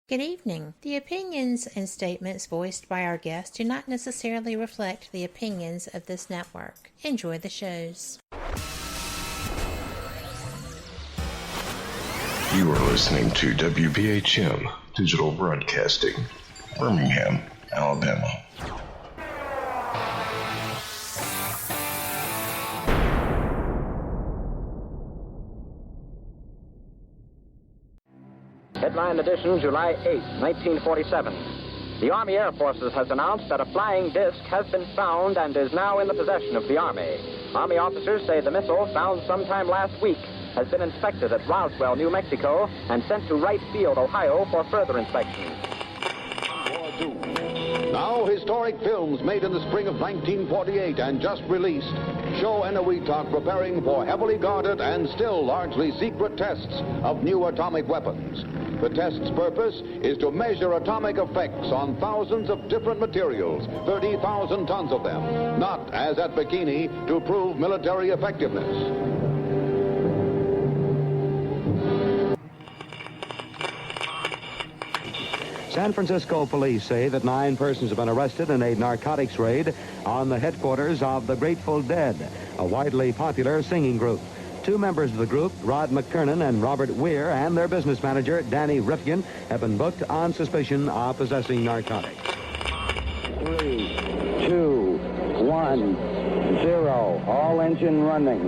Good evening. The opinions and statements voiced by our guests do not necessarily reflect the opinions of this network. Enjoy the shows. You are listening to WBHM Digital Broadcasting, Birmingham, Alabama. Headline edition, July 8, 1947. The Army Air Forces has announced that a flying disc has been found and is now in the possession of the Army. Army officers say the missile, found sometime last week, has been inspected at Roswell, New Mexico, and sent to Wright Field, Ohio, for further inspection. Now, historic films made in the spring of 1948 and just released show Eniwetok preparing for heavily guarded and still largely secret tests of new atomic weapons. The test's purpose is to measure atomic effects on thousands of different materials, 30,000 tons of them, not, as at Bikini, to prove military effectiveness. San Francisco police say that 9 persons have been arrested in a narcotics raid on the headquarters of the Grateful Dead, a widely popular singing group. 2 members of the group, Rod McKernan and Robert Weir, and their business manager, Danny Rifkin, have been booked on suspicion of possessing narcotics. 3, 2, 1, 0. All engine running.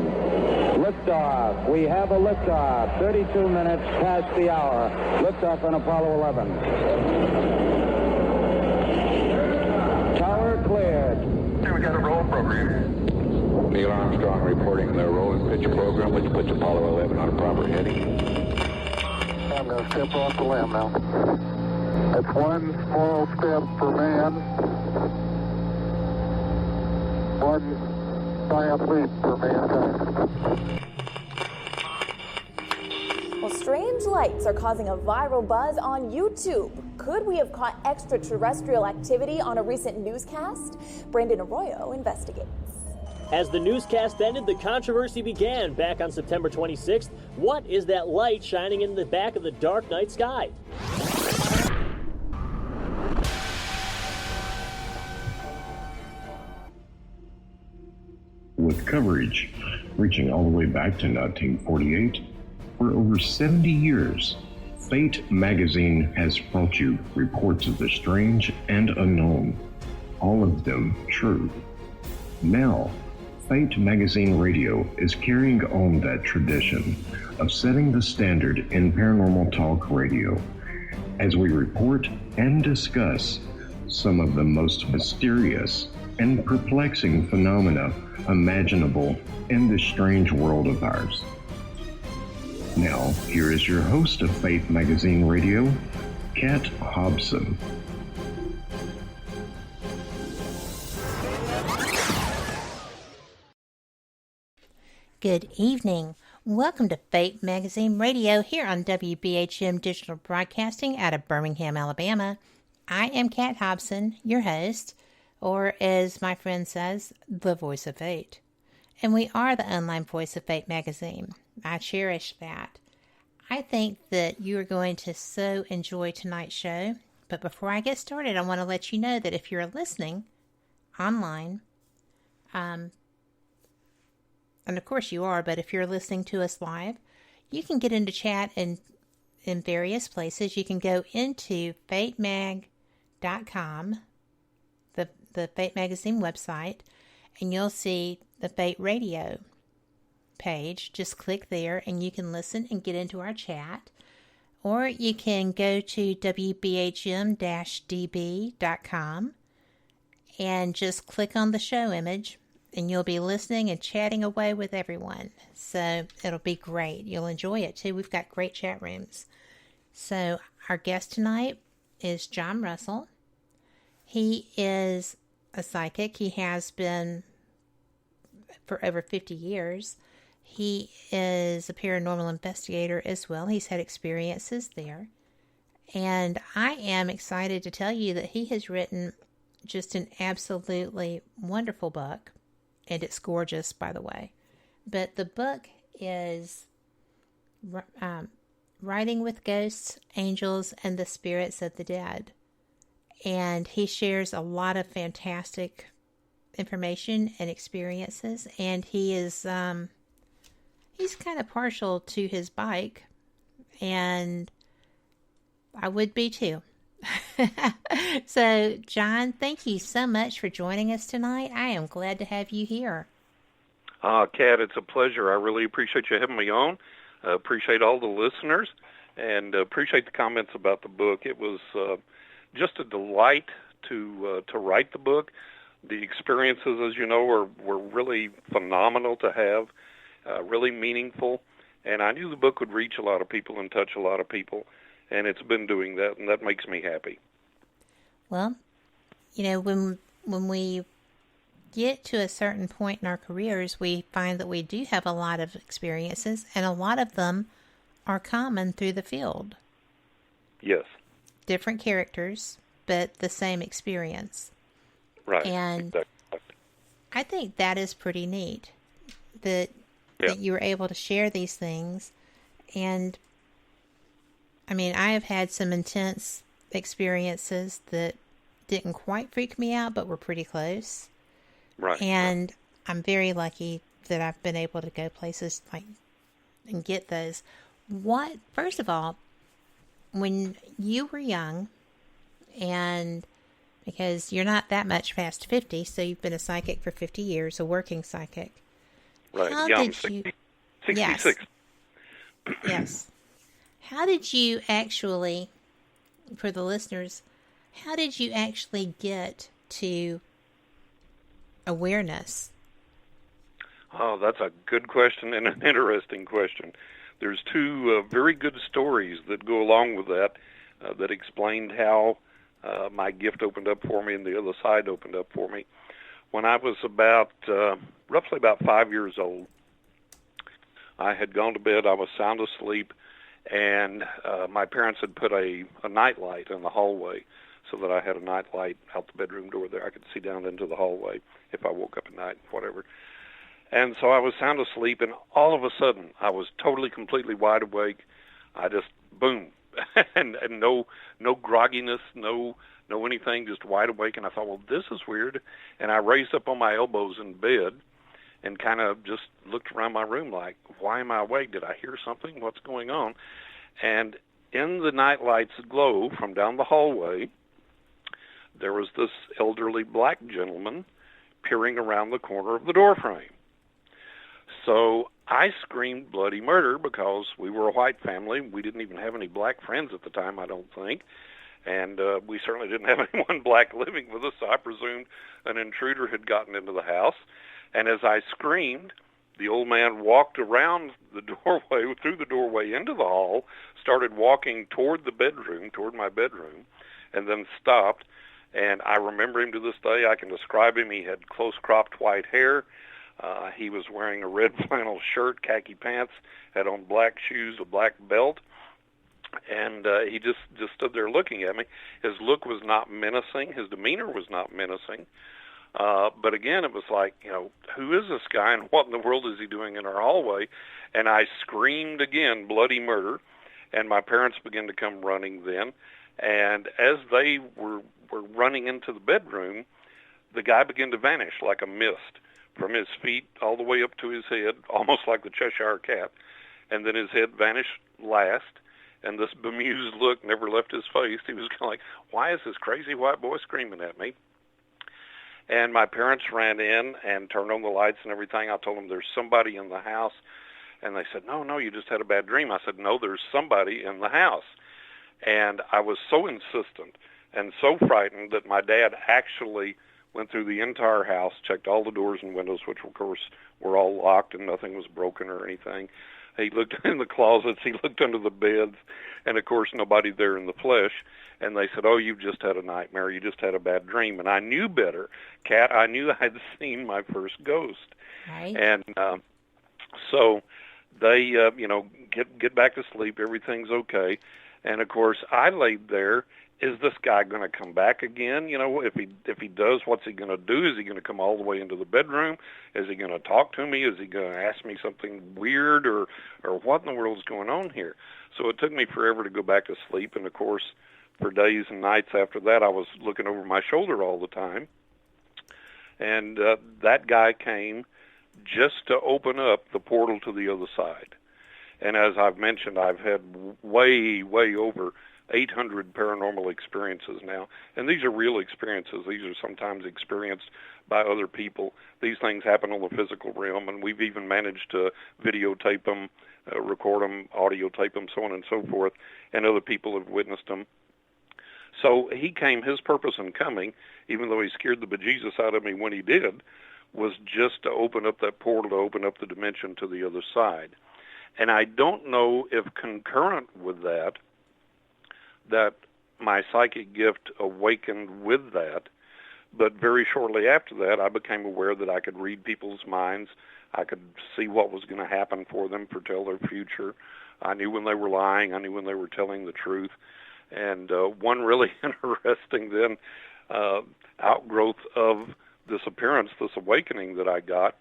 Liftoff. We have a liftoff. 32 minutes past the hour. Liftoff on Apollo 11. Tower cleared. We got a roll program. Neil Armstrong reporting the roll and pitch program, which puts Apollo 11 on a proper heading. I'm going to step off the limb now. That's one small step for man, one giant leap for mankind. Well, strange lights are causing a viral buzz on YouTube. Could we have caught extraterrestrial activity on a recent newscast? Brandon Arroyo investigates. As the newscast ended, the controversy began back on September 26th. What is that light shining in the back of the dark night sky? With coverage reaching all the way back to 1948, for over 70 years, Fate magazine has brought you reports of the strange and unknown, all of them true. Now, Fate Magazine Radio is carrying on that tradition of setting the standard in paranormal talk radio as we report and discuss some of the most mysterious and perplexing phenomena imaginable in this strange world of ours. Now, here is your host of Fate Magazine Radio, Kat Hobson. Good evening. Welcome to Fate Magazine Radio here on WBHM Digital Broadcasting out of Birmingham, Alabama. I am Kat Hobson, your host, or as my friend says, the voice of Fate. And we are the online voice of Fate Magazine. I cherish that. I think that you are going to so enjoy tonight's show. But before I get started, I want to let you know that if you're listening online, and of course you are, but if you're listening to us live, you can get into chat in various places. You can go into fatemag.com, the Fate Magazine website, and you'll see the Fate Radio page. Just click there and you can listen and get into our chat. Or you can go to WBHM-DB.com and just click on the show image, and you'll be listening and chatting away with everyone. So it'll be great. You'll enjoy it too. We've got great chat rooms. So our guest tonight is John Russell. He is a psychic. He has been for over 50 years. He is a paranormal investigator as well. He's had experiences there. And I am excited to tell you that he has written just an absolutely wonderful book. And it's gorgeous, by the way. But the book is Writing with Ghosts, Angels, and the Spirits of the Dead. And he shares a lot of fantastic information and experiences. And he is, he's kind of partial to his bike. And I would be too. So, John, thank you so much for joining us tonight. I am glad to have you here. Kat, it's a pleasure. I really appreciate you having me on. Appreciate all the listeners, and appreciate the comments about the book. It was just a delight to write the book. The experiences, as you know, were really phenomenal to have, really meaningful, and I knew the book would reach a lot of people and touch a lot of people, and it's been doing that, and that makes me happy. Well, you know, when we get to a certain point in our careers, we find that we do have a lot of experiences, and a lot of them are common through the field. Yes. Different characters, but the same experience. Right. And exactly. I think that is pretty neat that you were able to share these things. And I mean, I have had some intense experiences that didn't quite freak me out, but were pretty close. Right. And I'm very lucky that I've been able to go places like and get those. First of all, when you were young, and because you're not that much past 50, so you've been a psychic for 50 years, a working psychic. Right. How I'm did 66. Yes. How did you actually, for the listeners, how did you actually get to awareness? Oh, that's a good question and an interesting question. There's two very good stories that go along with that that explained how my gift opened up for me and the other side opened up for me. When I was roughly about 5 years old, I had gone to bed. I was sound asleep, and my parents had put a night light in the hallway so that I had a night light out the bedroom door there. I could see down into the hallway if I woke up at night, whatever. And so I was sound asleep, and all of a sudden, I was totally, completely wide awake. I just, boom, and no grogginess, no anything, just wide awake. And I thought, well, this is weird. And I raised up on my elbows in bed and kind of just looked around my room like, why am I awake? Did I hear something? What's going on? And in the night light's glow from down the hallway, there was this elderly black gentleman peering around the corner of the doorframe. So I screamed bloody murder because we were a white family. We didn't even have any black friends at the time, I don't think. And we certainly didn't have anyone black living with us, so I presumed an intruder had gotten into the house. And as I screamed, the old man walked around the doorway, through the doorway into the hall, started walking toward the bedroom, toward my bedroom, and then stopped. And I remember him to this day. I can describe him. He had close-cropped white hair. He was wearing a red flannel shirt, khaki pants, had on black shoes, a black belt, and he just stood there looking at me. His look was not menacing. His demeanor was not menacing. But again, it was like, who is this guy and what in the world is he doing in our hallway? And I screamed again, bloody murder, and my parents began to come running then. And as they were running into the bedroom, the guy began to vanish like a mist from his feet all the way up to his head, almost like the Cheshire Cat. And then his head vanished last, and this bemused look never left his face. He was kind of like, why is this crazy white boy screaming at me? And my parents ran in and turned on the lights and everything. I told them there's somebody in the house. And they said, no, you just had a bad dream. I said, no, there's somebody in the house. And I was so insistent and so frightened that my dad actually went through the entire house, checked all the doors and windows, which, of course, were all locked and nothing was broken or anything. He looked in the closets, he looked under the beds, and, of course, nobody there in the flesh. And they said, oh, you've just had a nightmare. You just had a bad dream. And I knew better, Kat. I knew I had seen my first ghost. Right. And so they, get back to sleep. Everything's okay. And, of course, I laid there is this guy going to come back again? You know, if he does, what's he going to do? Is he going to come all the way into the bedroom? Is he going to talk to me? Is he going to ask me something weird, or what in the world is going on here? So it took me forever to go back to sleep, and of course, for days and nights after that, I was looking over my shoulder all the time. And that guy came just to open up the portal to the other side. And as I've mentioned, I've had way over 800 paranormal experiences now. And these are real experiences. These are sometimes experienced by other people. These things happen on the physical realm, and we've even managed to videotape them, record them, audio tape them, so on and so forth, and other people have witnessed them. So he came, his purpose in coming, even though he scared the bejesus out of me when he did, was just to open up that portal, to open up the dimension to the other side. And I don't know if concurrent with that my psychic gift awakened with that, but very shortly after that, I became aware that I could read people's minds. I could see what was going to happen for them, foretell their future. I knew when they were lying. I knew when they were telling the truth. And one really interesting then outgrowth of this appearance, this awakening that I got,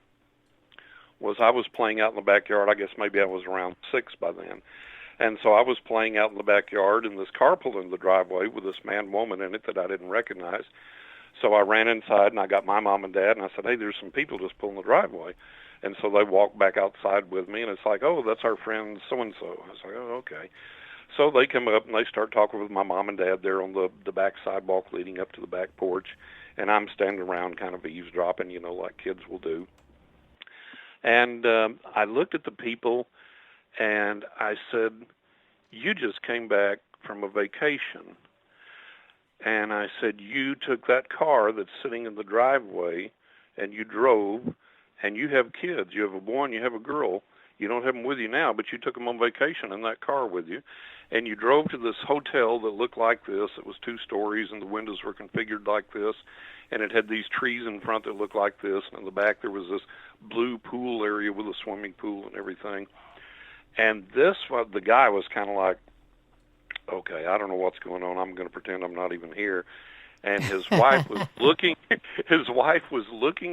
was I was playing out in the backyard. I guess maybe I was around 6 by then. And so I was playing out in the backyard, and this car pulled in the driveway with this man and woman in it that I didn't recognize. So I ran inside, and I got my mom and dad, and I said, hey, there's some people just pulling the driveway. And so they walked back outside with me, and it's like, oh, that's our friend so-and-so. I was like, oh, okay. So they come up, and they start talking with my mom and dad there on the back sidewalk leading up to the back porch, and I'm standing around kind of eavesdropping, you know, like kids will do. And I looked at the people, and I said, you just came back from a vacation. And I said, you took that car that's sitting in the driveway, and you drove, and you have kids. You have a boy and you have a girl. You don't have them with you now, but you took them on vacation in that car with you. And you drove to this hotel that looked like this. It was 2 stories, and the windows were configured like this. And it had these trees in front that looked like this. And in the back there was this blue pool area with a swimming pool and everything. And the guy was kind of like, okay, I don't know what's going on. I'm going to pretend I'm not even here. And his wife was looking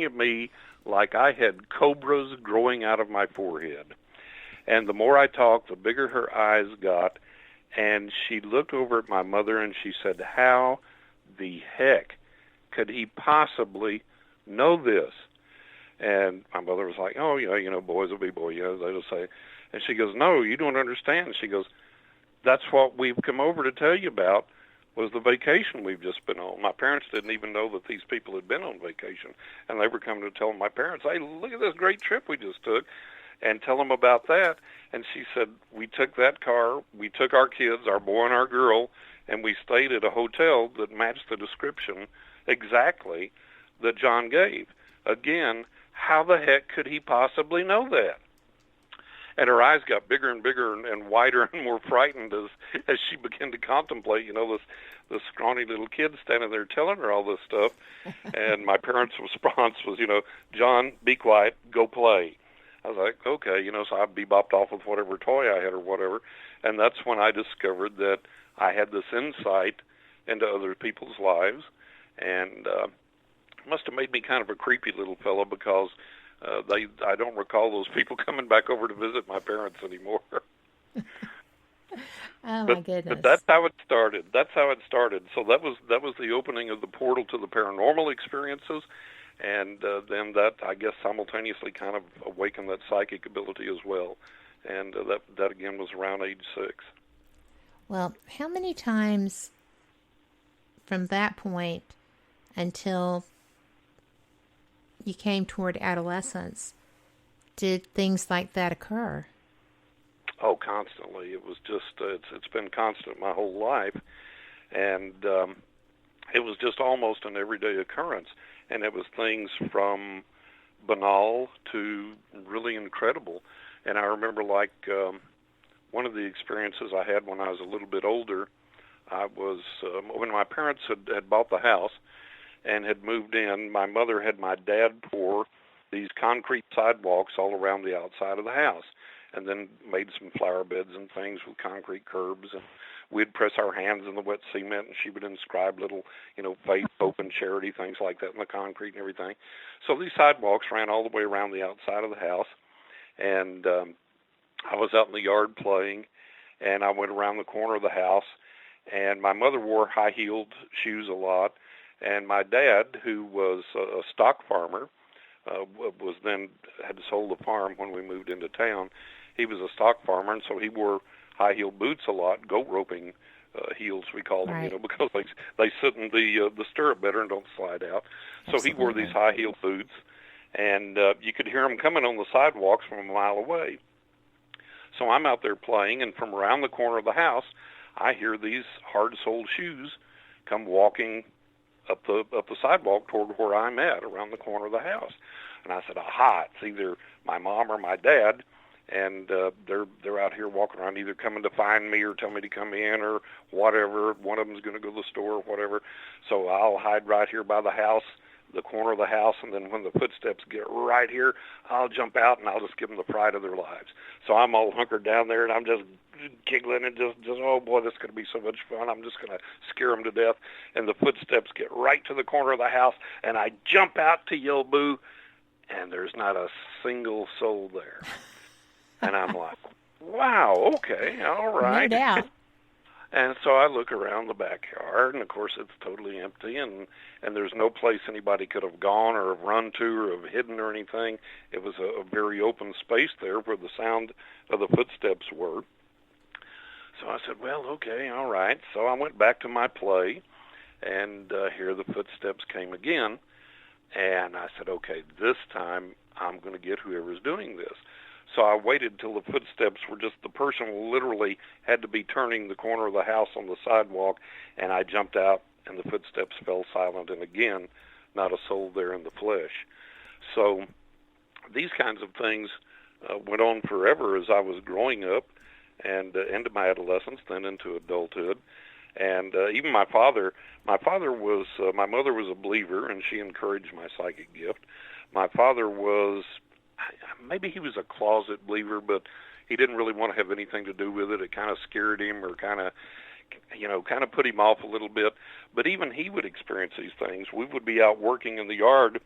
at me like I had cobras growing out of my forehead. And the more I talked, the bigger her eyes got. And she looked over at my mother and she said, how the heck could he possibly know this? And my mother was like, oh, yeah, you know, boys will be boys, you know, they'll say. And she goes, no, you don't understand. She goes, that's what we've come over to tell you about, was the vacation we've just been on. My parents didn't even know that these people had been on vacation, and they were coming to tell my parents, hey, look at this great trip we just took, and tell them about that. And she said, we took that car, we took our kids, our boy and our girl, and we stayed at a hotel that matched the description exactly that John gave. Again, how the heck could he possibly know that? And her eyes got bigger and bigger and wider and more frightened as she began to contemplate, you know, this scrawny little kid standing there telling her all this stuff. And my parents' response was, you know, John, be quiet, go play. I was like, okay, you know, so I bebopped off with whatever toy I had or whatever. And that's when I discovered that I had this insight into other people's lives. And it must have made me kind of a creepy little fellow, because I don't recall those people coming back over to visit my parents anymore. Oh, my goodness. But that's how it started. So that was the opening of the portal to the paranormal experiences. And then that, I guess, simultaneously kind of awakened that psychic ability as well. And that again, was around age 6. Well, how many times from that point until you came toward adolescence did things like that occur? Oh, constantly. It was just, it's been constant my whole life. And it was just almost an everyday occurrence. And it was things from banal to really incredible. And I remember, like, one of the experiences I had when I was a little bit older, I was, when my parents had bought the house and had moved in, my mother had my dad pour these concrete sidewalks all around the outside of the house, and then made some flower beds and things with concrete curbs. And we'd press our hands in the wet cement, and she would inscribe little, faith, hope, and charity, things like that in the concrete and everything. So these sidewalks ran all the way around the outside of the house, and I was out in the yard playing, and I went around the corner of the house, and my mother wore high-heeled shoes a lot, and my dad, who was a stock farmer, had sold the farm when we moved into town. He was a stock farmer, and so he wore high-heeled boots a lot, goat roping heels, we called them, because they sit in the stirrup better and don't slide out. So Absolutely. He wore these high-heeled boots, and you could hear him coming on the sidewalks from a mile away. So I'm out there playing, and from around the corner of the house, I hear these hard-soled shoes come walking up the sidewalk toward where I'm at, around the corner of the house. And I said, aha, it's either my mom or my dad, and they're out here walking around, either coming to find me or tell me to come in or whatever. One of them's going to go to the store or whatever. So I'll hide right here by the house, the corner of the house, and then when the footsteps get right here, I'll jump out and I'll just give them the fright of their lives. So I'm all hunkered down there, and I'm just giggling and just oh boy, this is going to be so much fun. I'm just going to scare them to death. And the footsteps get right to the corner of the house, and I jump out to yell boo, and there's not a single soul there. And I'm like, wow, okay, all right. No doubt. And so I look around the backyard, and of course it's totally empty, and there's no place anybody could have gone or have run to or have hidden or anything. It was a very open space there where the sound of the footsteps were. So I said, well, okay, all right. So I went back to my play, and here the footsteps came again. And I said, okay, this time I'm going to get whoever's doing this. So I waited till the footsteps were just, the person literally had to be turning the corner of the house on the sidewalk, and I jumped out, and the footsteps fell silent, and again, not a soul there in the flesh. So these kinds of things went on forever as I was growing up, and into my adolescence, then into adulthood. And even my mother was a believer, and she encouraged my psychic gift. My father was, maybe he was a closet believer, but he didn't really want to have anything to do with it. It kind of scared him, or kind of put him off a little bit. But even he would experience these things. We would be out working in the yard,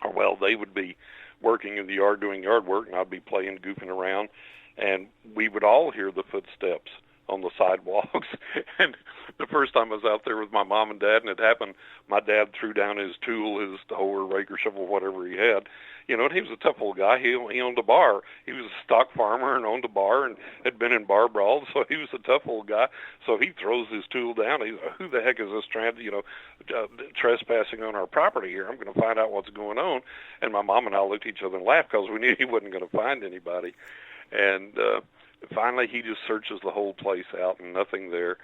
or well, they would be working in the yard doing yard work, and I'd be playing, goofing around, and we would all hear the footsteps on the sidewalks. And the first time I was out there with my mom and dad, and it happened, my dad threw down his tool, his hoe or rake or shovel, whatever he had. And he was a tough old guy. He owned a bar. He was a stock farmer and owned a bar and had been in bar brawls, so he was a tough old guy. So he throws his tool down. He's like, who the heck is this trespassing on our property here? I'm going to find out what's going on. And my mom and I looked at each other and laughed because we knew he wasn't going to find anybody. And finally, he just searches the whole place out and nothing there.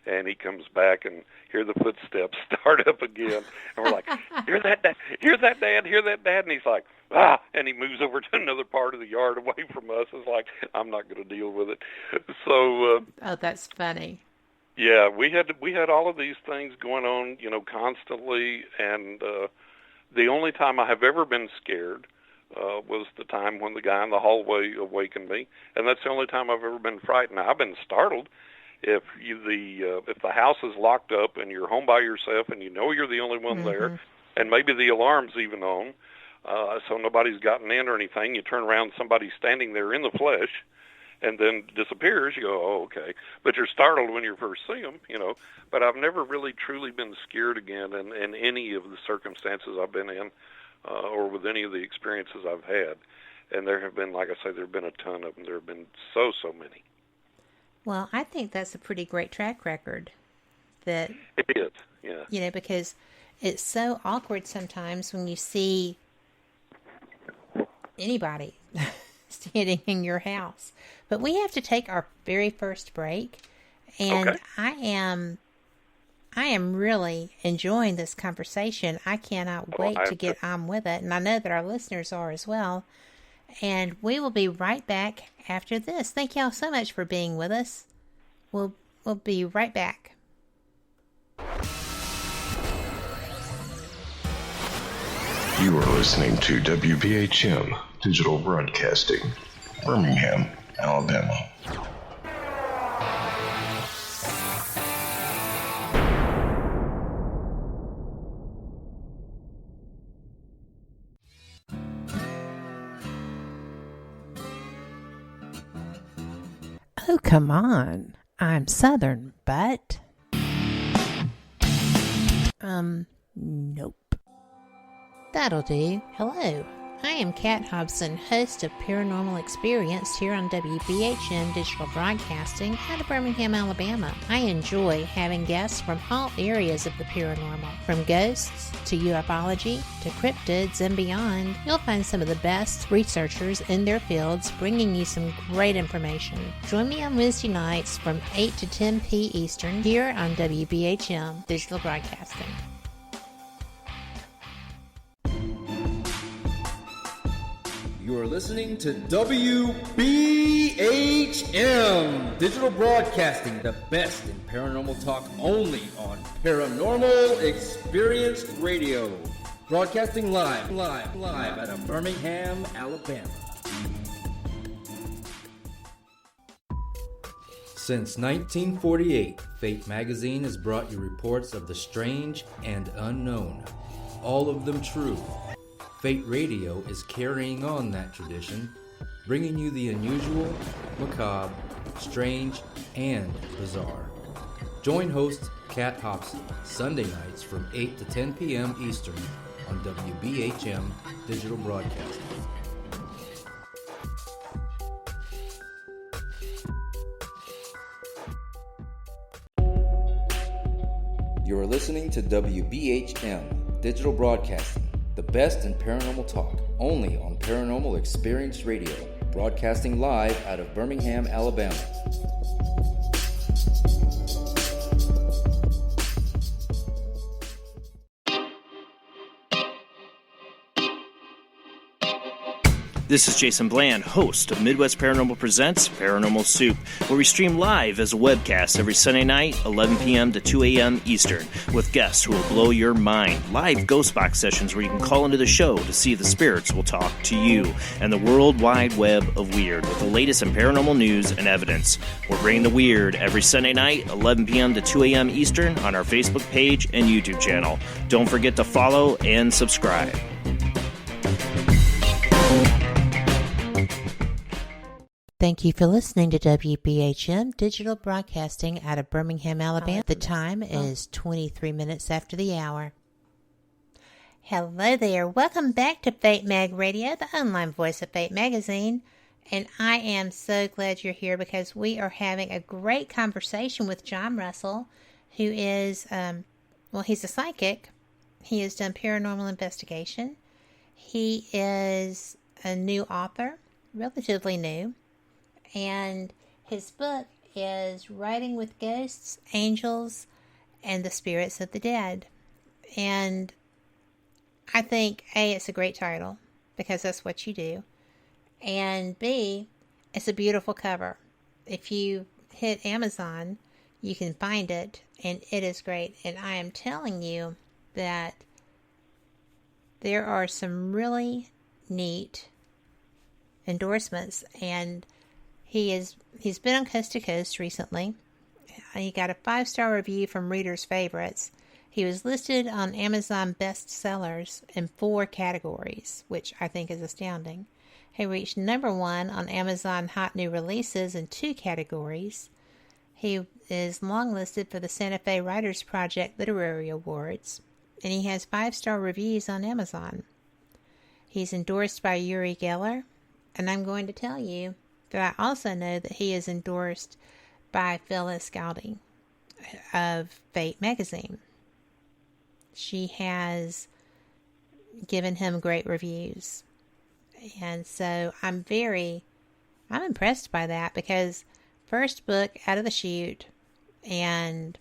And he comes back and hear the footsteps start up again. And we're like, hear that, Dad? Hear that, Dad? Hear that, Dad? And he's like, ah. And he moves over to another part of the yard away from us. It's like, I'm not going to deal with it. So. Oh, that's funny. Yeah, we had all of these things going on, constantly. And the only time I have ever been scared was the time when the guy in the hallway awakened me, and that's the only time I've ever been frightened. Now, I've been startled if the house is locked up and you're home by yourself and you're the only one there, and maybe the alarm's even on, so nobody's gotten in or anything. You turn around, somebody's standing there in the flesh, and then disappears. You go, oh, okay. But you're startled when you first see them, But I've never really truly been scared again in any of the circumstances I've been in. Or with any of the experiences I've had. And there have been, like I say, there have been a ton of them. There have been so many. Well, I think that's a pretty great track record. That it is, yeah. Because it's so awkward sometimes when you see anybody standing in your house. But we have to take our very first break. And okay. I am really enjoying this conversation. I cannot wait to get on with it, and I know that our listeners are as well. And we will be right back after this. Thank y'all so much for being with us. We'll be right back. You are listening to WBHM Digital Broadcasting, Birmingham, Alabama. Oh, come on. I'm Southern, but... Nope. That'll do. Hello. I am Kat Hobson, host of Paranormal Experience here on WBHM Digital Broadcasting out of Birmingham, Alabama. I enjoy having guests from all areas of the paranormal, from ghosts to ufology to cryptids and beyond. You'll find some of the best researchers in their fields bringing you some great information. Join me on Wednesday nights from 8 to 10 p. Eastern here on WBHM Digital Broadcasting. You are listening to WBHM Digital Broadcasting, the best in paranormal talk only on Paranormal Experience Radio. Broadcasting live out of Birmingham, Alabama. Since 1948, Fate magazine has brought you reports of the strange and unknown, all of them true. Fate Radio is carrying on that tradition, bringing you the unusual, macabre, strange, and bizarre. Join host Kat Hobson Sunday nights from 8 to 10 p.m. Eastern on WBHM Digital Broadcasting. You are listening to WBHM Digital Broadcasting, the best in paranormal talk, only on Paranormal Experience Radio, broadcasting live out of Birmingham, Alabama. This is Jason Bland, host of Midwest Paranormal Presents Paranormal Soup, where we stream live as a webcast every Sunday night, 11 p.m. to 2 a.m. Eastern, with guests who will blow your mind. Live ghost box sessions where you can call into the show to see if the spirits will talk to you, and the World Wide Web of Weird with the latest in paranormal news and evidence. We're bringing the weird every Sunday night, 11 p.m. to 2 a.m. Eastern on our Facebook page and YouTube channel. Don't forget to follow and subscribe. Thank you for listening to WBHM Digital Broadcasting out of Birmingham, Alabama. The time is 23 minutes after the hour. Hello there. Welcome back to Fate Mag Radio, the online voice of Fate Magazine. And I am so glad you're here because we are having a great conversation with John Russell, who is, he's a psychic. He has done paranormal investigation. He is a new author, relatively new. And his book is Writing with Ghosts, Angels, and the Spirits of the Dead. And I think, A, it's a great title, because that's what you do. And B, it's a beautiful cover. If you hit Amazon, you can find it, and it is great. And I am telling you that there are some really neat endorsements, and he's been on Coast to Coast recently. He got a 5-star review from Readers' Favorites. He was listed on Amazon bestsellers in 4 categories, which I think is astounding. He reached number 1 on Amazon Hot New Releases in 2 categories. He is longlisted for the Santa Fe Writers Project Literary Awards, and he has 5-star reviews on Amazon. He's endorsed by Uri Geller, and I'm going to tell you that I also know that he is endorsed by Phyllis Gowdy of Fate magazine. She has given him great reviews. And so I'm impressed by that, because first book out of the chute, and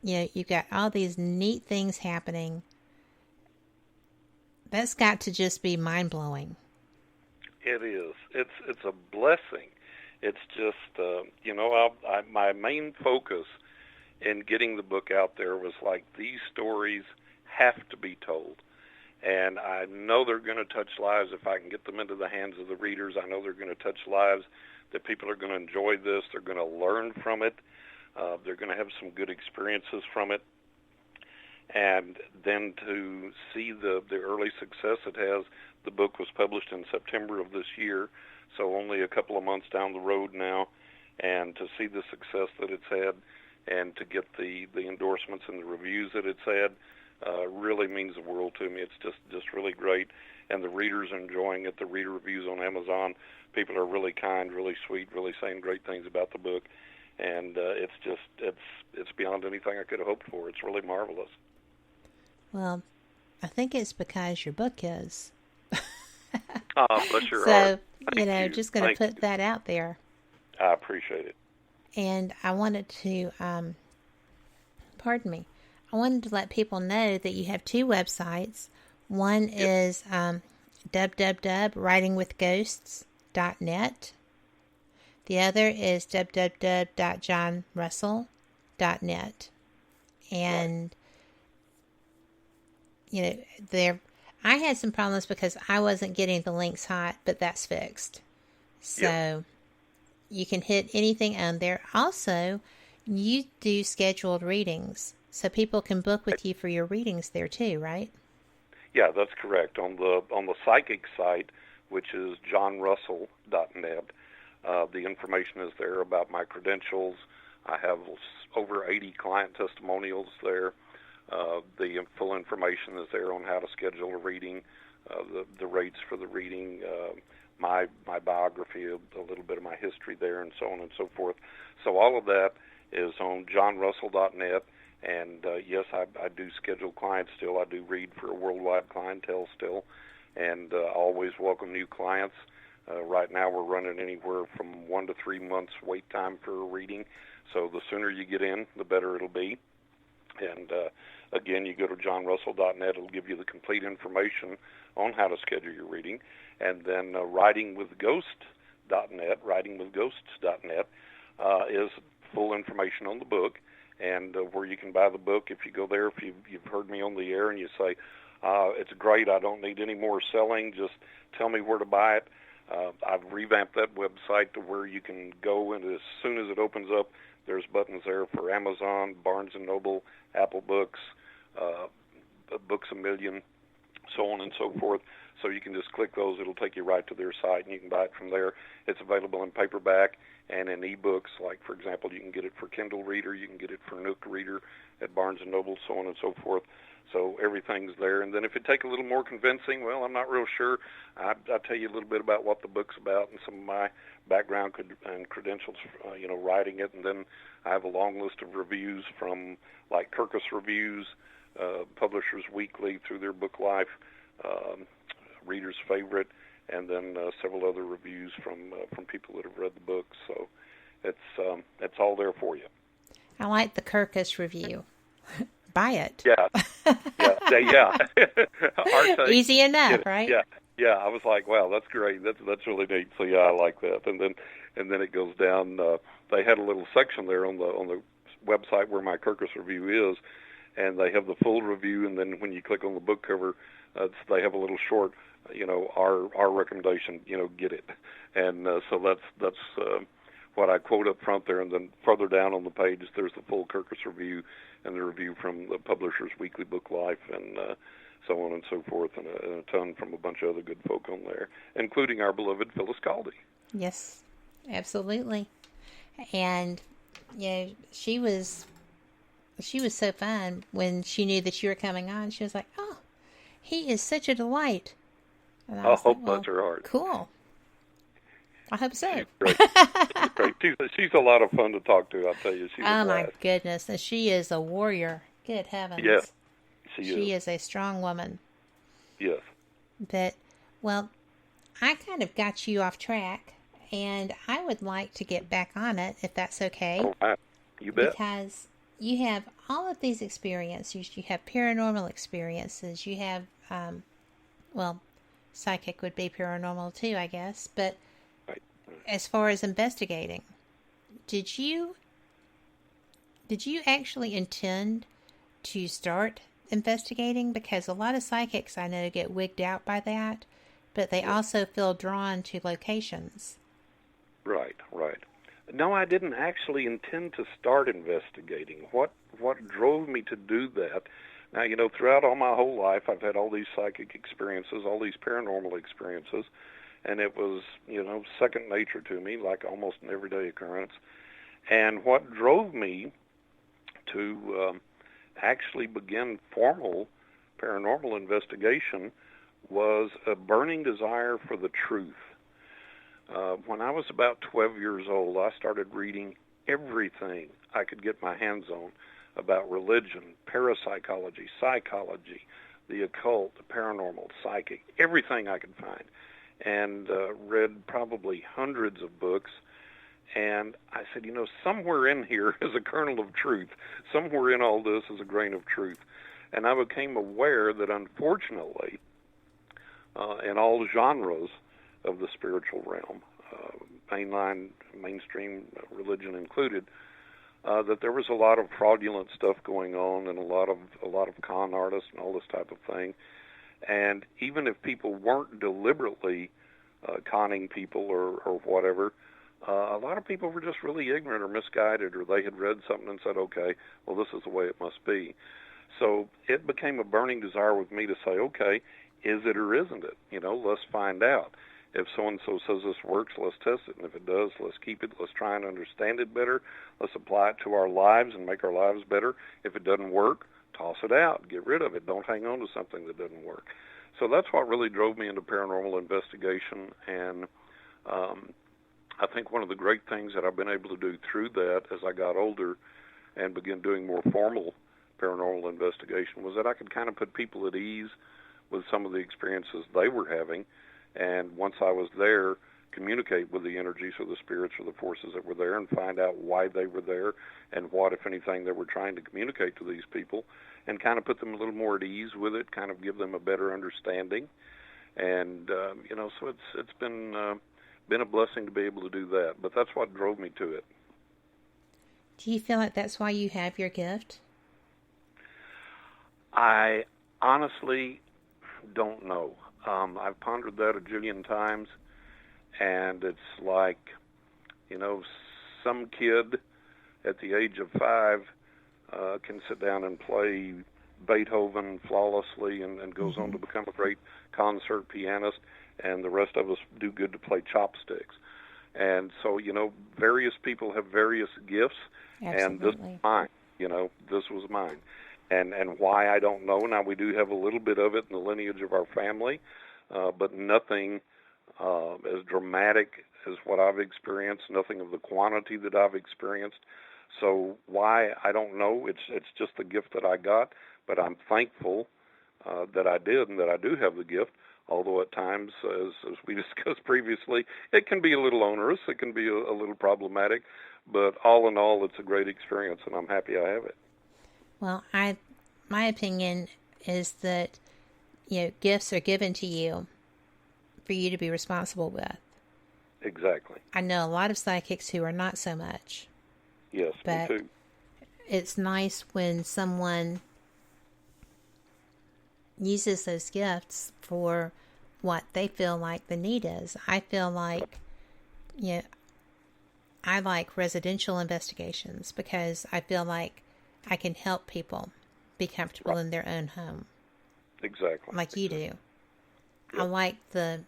you've got all these neat things happening. That's got to just be mind-blowing. It is. It's a blessing. It's just, my main focus in getting the book out there was like, these stories have to be told. And I know they're going to touch lives if I can get them into the hands of the readers. I know they're going to touch lives, that people are going to enjoy this. They're going to learn from it. They're going to have some good experiences from it. And then to see the early success it has. The book was published in September of this year, so only a couple of months down the road now. and to see the success that it's had, and to get the endorsements and the reviews that it's had, really means the world to me. It's just really great, and the readers are enjoying it. The reader reviews on Amazon, people are really kind, really sweet, really saying great things about the book, and it's beyond anything I could have hoped for. It's really marvelous. Well, I think it's because your book is. Bless your so, heart. Just going to put that out there. I appreciate it. And I wanted to, I wanted to let people know that you have two websites. One is www.writingwithghosts.net. The other is www.johnrussell.net. And, I had some problems because I wasn't getting the links hot, but that's fixed. So you can hit anything on there. Also, you do scheduled readings, so people can book with you for your readings there too, right? Yeah, that's correct. On the psychic site, which is johnrussell.net, the information is there about my credentials. I have over 80 client testimonials there. The full information is there on how to schedule a reading, the rates for the reading, my biography, a little bit of my history there, and so on and so forth. So all of that is on johnrussell.net. And yes, I do schedule clients still. I do read for a worldwide clientele still, and always welcome new clients. Right now we're running anywhere from 1 to 3 months wait time for a reading. So the sooner you get in, the better it'll be. And again, you go to johnrussell.net. It'll give you the complete information on how to schedule your reading. And then writingwithghosts.net is full information on the book, and where you can buy the book. If you go there, if you've heard me on the air and you say, it's great, I don't need any more selling, just tell me where to buy it. I've revamped that website to where you can go, and as soon as it opens up, there's buttons there for Amazon, Barnes & Noble, Apple Books, Books A Million, so on and so forth. So you can just click those. It'll take you right to their site, and you can buy it from there. It's available in paperback and in ebooks. Like, for example, you can get it for Kindle Reader, you can get it for Nook Reader at Barnes & Noble, so on and so forth. So everything's there. And then if it takes a little more convincing, well, I'm not real sure. I'll tell you a little bit about what the book's about and some of my background and credentials, writing it. And then I have a long list of reviews from, like, Kirkus Reviews, Publishers Weekly through their book life, Reader's Favorite, and then several other reviews from people that have read the book. So it's all there for you. I like the Kirkus Review. Buy it. Yeah. Easy enough, right? Yeah. I was like, wow, that's great. That's really neat. So yeah, I like that. And then it goes down. They had a little section there on the website where my Kirkus Review is, and they have the full review. And then when you click on the book cover, they have a little short, our recommendation, get it. And so that's what I quote up front there. And then further down on the page, there's the full Kirkus Review and the review from the Publishers Weekly Book Life, and so on and so forth, and a ton from a bunch of other good folk on there, including our beloved Phyllis Caldy. Yes, absolutely. And she was so fun when she knew that you were coming on. She was like, "Oh, he is such a delight." And I hope bless her heart. Cool. I hope so. She's great. She's a lot of fun to talk to, I'll tell you. She's oh, my goodness. And she is a warrior. Good heavens. Yes, she is a strong woman. Yes. But, well, I kind of got you off track, and I would like to get back on it, if that's okay. All right. You bet. Because you have all of these experiences. You have paranormal experiences. You have, psychic would be paranormal too, I guess. But as far as investigating, did you actually intend to start investigating? Because a lot of psychics I know get wigged out by that, but they also feel drawn to locations. Right. No, I didn't actually intend to start investigating. What drove me to do that? Now, throughout all my whole life, I've had all these psychic experiences, all these paranormal experiences, and it was, second nature to me, like almost an everyday occurrence. And what drove me to actually begin formal paranormal investigation was a burning desire for the truth. When I was about 12 years old, I started reading everything I could get my hands on about religion, parapsychology, psychology, the occult, the paranormal, psychic, everything I could find, and read probably hundreds of books. And I said, somewhere in here is a kernel of truth. Somewhere in all this is a grain of truth. And I became aware that, unfortunately, in all genres of the spiritual realm, mainstream religion included, that there was a lot of fraudulent stuff going on, and a lot of con artists and all this type of thing. And even if people weren't deliberately conning people or whatever, a lot of people were just really ignorant or misguided, or they had read something and said, okay, well, this is the way it must be. So it became a burning desire with me to say, okay, is it or isn't it? Let's find out. If so-and-so says this works, let's test it. And if it does, let's keep it. Let's try and understand it better. Let's apply it to our lives and make our lives better. If it doesn't work, toss it out. Get rid of it. Don't hang on to something that doesn't work. So that's what really drove me into paranormal investigation. And I think one of the great things that I've been able to do through that as I got older and began doing more formal paranormal investigation was that I could kind of put people at ease with some of the experiences they were having. And once I was there, communicate with the energies or the spirits or the forces that were there and find out why they were there and what, if anything, they were trying to communicate to these people, and kind of put them a little more at ease with it, kind of give them a better understanding. And, so it's been a blessing to be able to do that. But that's what drove me to it. Do you feel like that's why you have your gift? I honestly don't know. I've pondered that a jillion times, and it's like, some kid at the age of 5 can sit down and play Beethoven flawlessly and goes on to become a great concert pianist, and the rest of us do good to play chopsticks. And so, various people have various gifts, and this is mine. This was mine. And why, I don't know. Now, we do have a little bit of it in the lineage of our family, but nothing as dramatic as what I've experienced, nothing of the quantity that I've experienced. So why, I don't know. It's just the gift that I got, but I'm thankful that I did and that I do have the gift, although at times, as we discussed previously, it can be a little onerous, it can be a little problematic, but all in all, it's a great experience, and I'm happy I have it. Well, my opinion is that, gifts are given to you for you to be responsible with. Exactly. I know a lot of psychics who are not so much. Yes, but me too. It's nice when someone uses those gifts for what they feel like the need is. I feel like, I like residential investigations because I feel like I can help people be comfortable in their own home. Exactly. Like you do. Yep. I like to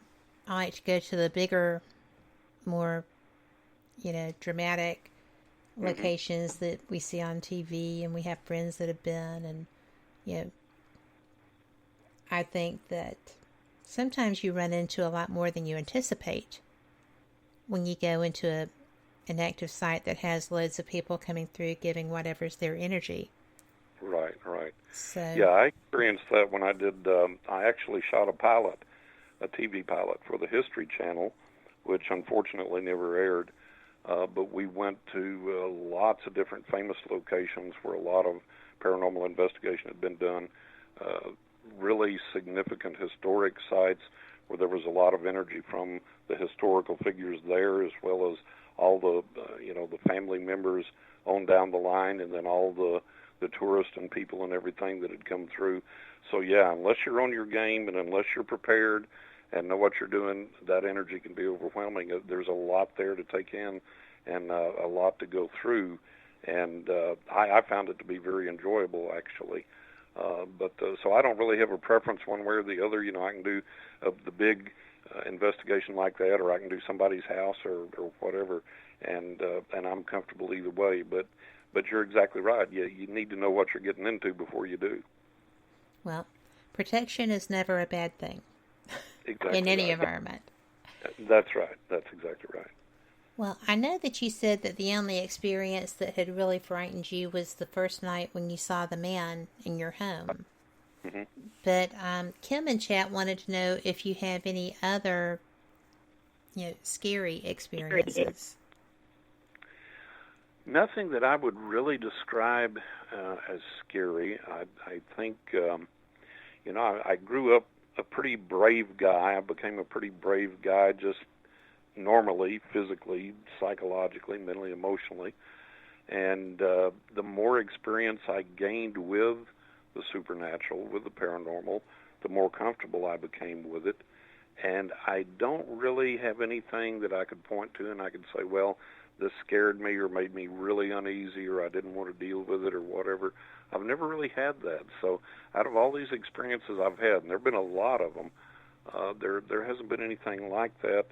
go to the bigger, more, dramatic locations that we see on TV, and we have friends that have been, and, I think that sometimes you run into a lot more than you anticipate when you go into an active site that has loads of people coming through giving whatever's their energy. Right. So, yeah, I experienced that when I did, I actually shot a TV pilot for the History Channel, which unfortunately never aired. But we went to lots of different famous locations where a lot of paranormal investigation had been done, really significant historic sites where there was a lot of energy from the historical figures there, as well as all the, the family members on down the line, and then all the tourists and people and everything that had come through. So, yeah, unless you're on your game and unless you're prepared and know what you're doing, that energy can be overwhelming. There's a lot there to take in and a lot to go through. And I found it to be very enjoyable, actually. So I don't really have a preference one way or the other. I can do the big investigation like that, or I can do somebody's house or whatever, and I'm comfortable either way. But you're exactly right. You need to know what you're getting into before you do. Well, protection is never a bad thing. Exactly in any right. environment. That's right. That's exactly right. Well, I know that you said that the only experience that had really frightened you was the first night when you saw the man in your home. Mm-hmm. But Kim in chat wanted to know if you have any other, scary experiences. Nothing that I would really describe as scary. I think, I grew up a pretty brave guy. I became a pretty brave guy just normally, physically, psychologically, mentally, emotionally. And the more experience I gained with the supernatural, with the paranormal, the more comfortable I became with it. And I don't really have anything that I could point to and I could say, well, this scared me or made me really uneasy or I didn't want to deal with it or whatever. I've never really had that. So out of all these experiences I've had, and there have been a lot of them, there hasn't been anything like that.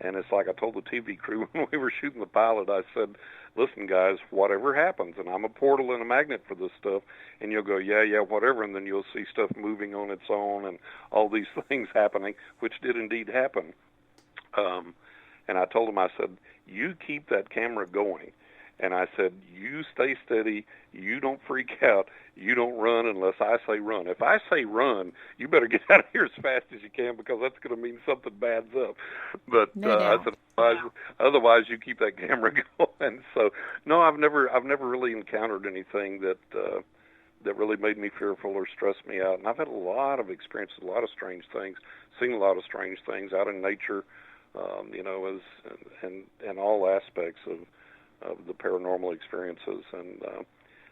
And it's like I told the TV crew when we were shooting the pilot, I said, listen, guys, whatever happens, and I'm a portal and a magnet for this stuff, and you'll go, yeah, whatever, and then you'll see stuff moving on its own and all these things happening, which did indeed happen. And I told him, I said, you keep that camera going. And I said, you stay steady, you don't freak out, you don't run unless I say run. If I say run, you better get out of here as fast as you can because that's going to mean something bad's up. But I said, otherwise you keep that camera going. So, no, I've never really encountered anything that really made me fearful or stressed me out. And I've had a lot of experiences, a lot of strange things, seen a lot of strange things out in nature, and all aspects of the paranormal experiences, and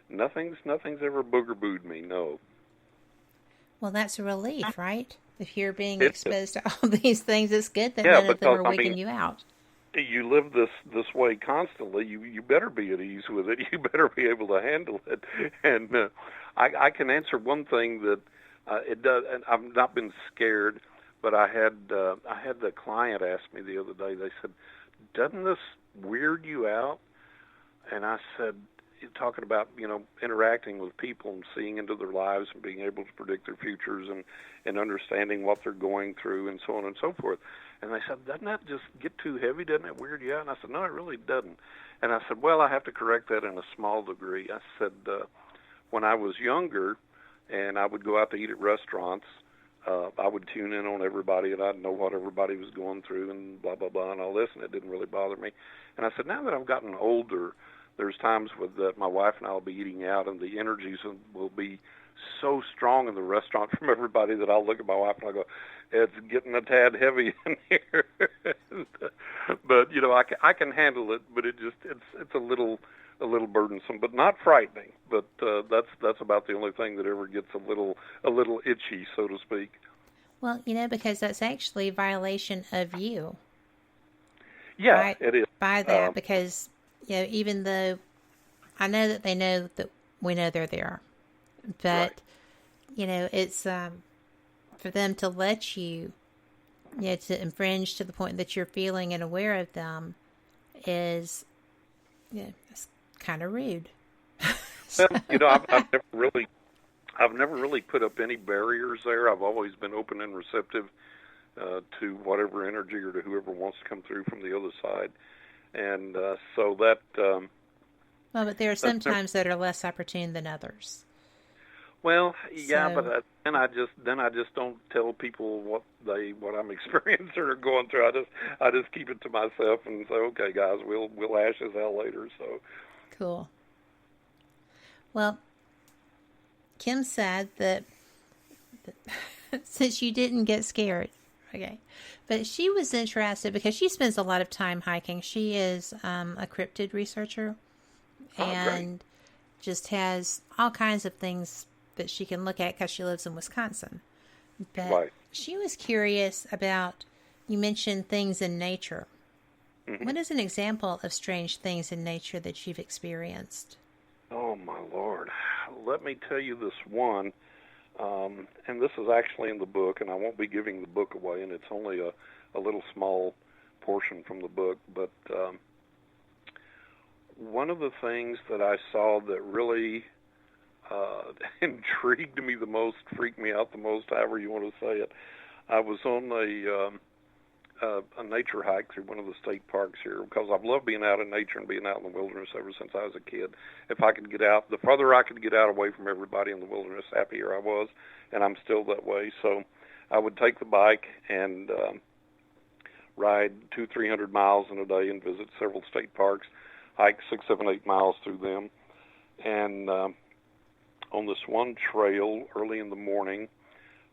nothing's ever booger-booed me, no. Well, that's a relief, right? If you're being exposed to all these things, it's good that none of them are wigging you out. You live this way constantly. You better be at ease with it. You better be able to handle it. And I can answer one thing that it does. And I've not been scared, but I had the client ask me the other day. They said, "Doesn't this weird you out?" And I said, talking about, interacting with people and seeing into their lives and being able to predict their futures and understanding what they're going through and so on and so forth. And they said, doesn't that just get too heavy? Doesn't it weird you out? And I said, no, it really doesn't. And I said, well, I have to correct that in a small degree. I said, when I was younger and I would go out to eat at restaurants, I would tune in on everybody and I'd know what everybody was going through and blah, blah, blah and all this, and it didn't really bother me. And I said, now that I've gotten older, there's times with my wife and I will be eating out, and the energies will be so strong in the restaurant from everybody that I'll look at my wife and I'll go, it's getting a tad heavy in here. But I can handle it, but it's a little burdensome, but not frightening. But that's about the only thing that ever gets a little itchy, so to speak. Well, because that's actually a violation of you. Yeah, it is. By that, because even though I know that they know that we know they're there, but it's for them to let you, to infringe to the point that you're feeling and aware of them is, it's kind of rude. So. I've never really put up any barriers there. I've always been open and receptive to whatever energy or to whoever wants to come through from the other side. And so that... well, but there are some times that are less opportune than others. Well, yeah, but then I just don't tell people what I'm experiencing or going through. I just keep it to myself and say, okay, guys, we'll hash this out later. So cool. Well, Kim said that since you didn't get scared, okay, but she was interested because she spends a lot of time hiking. She is a cryptid researcher and just has all kinds of things that she can look at because she lives in Wisconsin. But she was curious about, you mentioned things in nature. Mm-hmm. What is an example of strange things in nature that you've experienced? Oh, my Lord. Let me tell you this one, and this is actually in the book, and I won't be giving the book away, and it's only a a little small portion from the book. But one of the things that I saw that really intrigued me the most, freaked me out the most, however you want to say it, I was on a nature hike through one of the state parks here, because I've loved being out in nature and being out in the wilderness ever since I was a kid. If I could get out, the farther I could get out away from everybody in the wilderness, happier I was, and I'm still that way. So I would take the bike and ride 200-300 miles in a day and visit several state parks, hike 6, 7, 8 miles through them. And on this one trail early in the morning,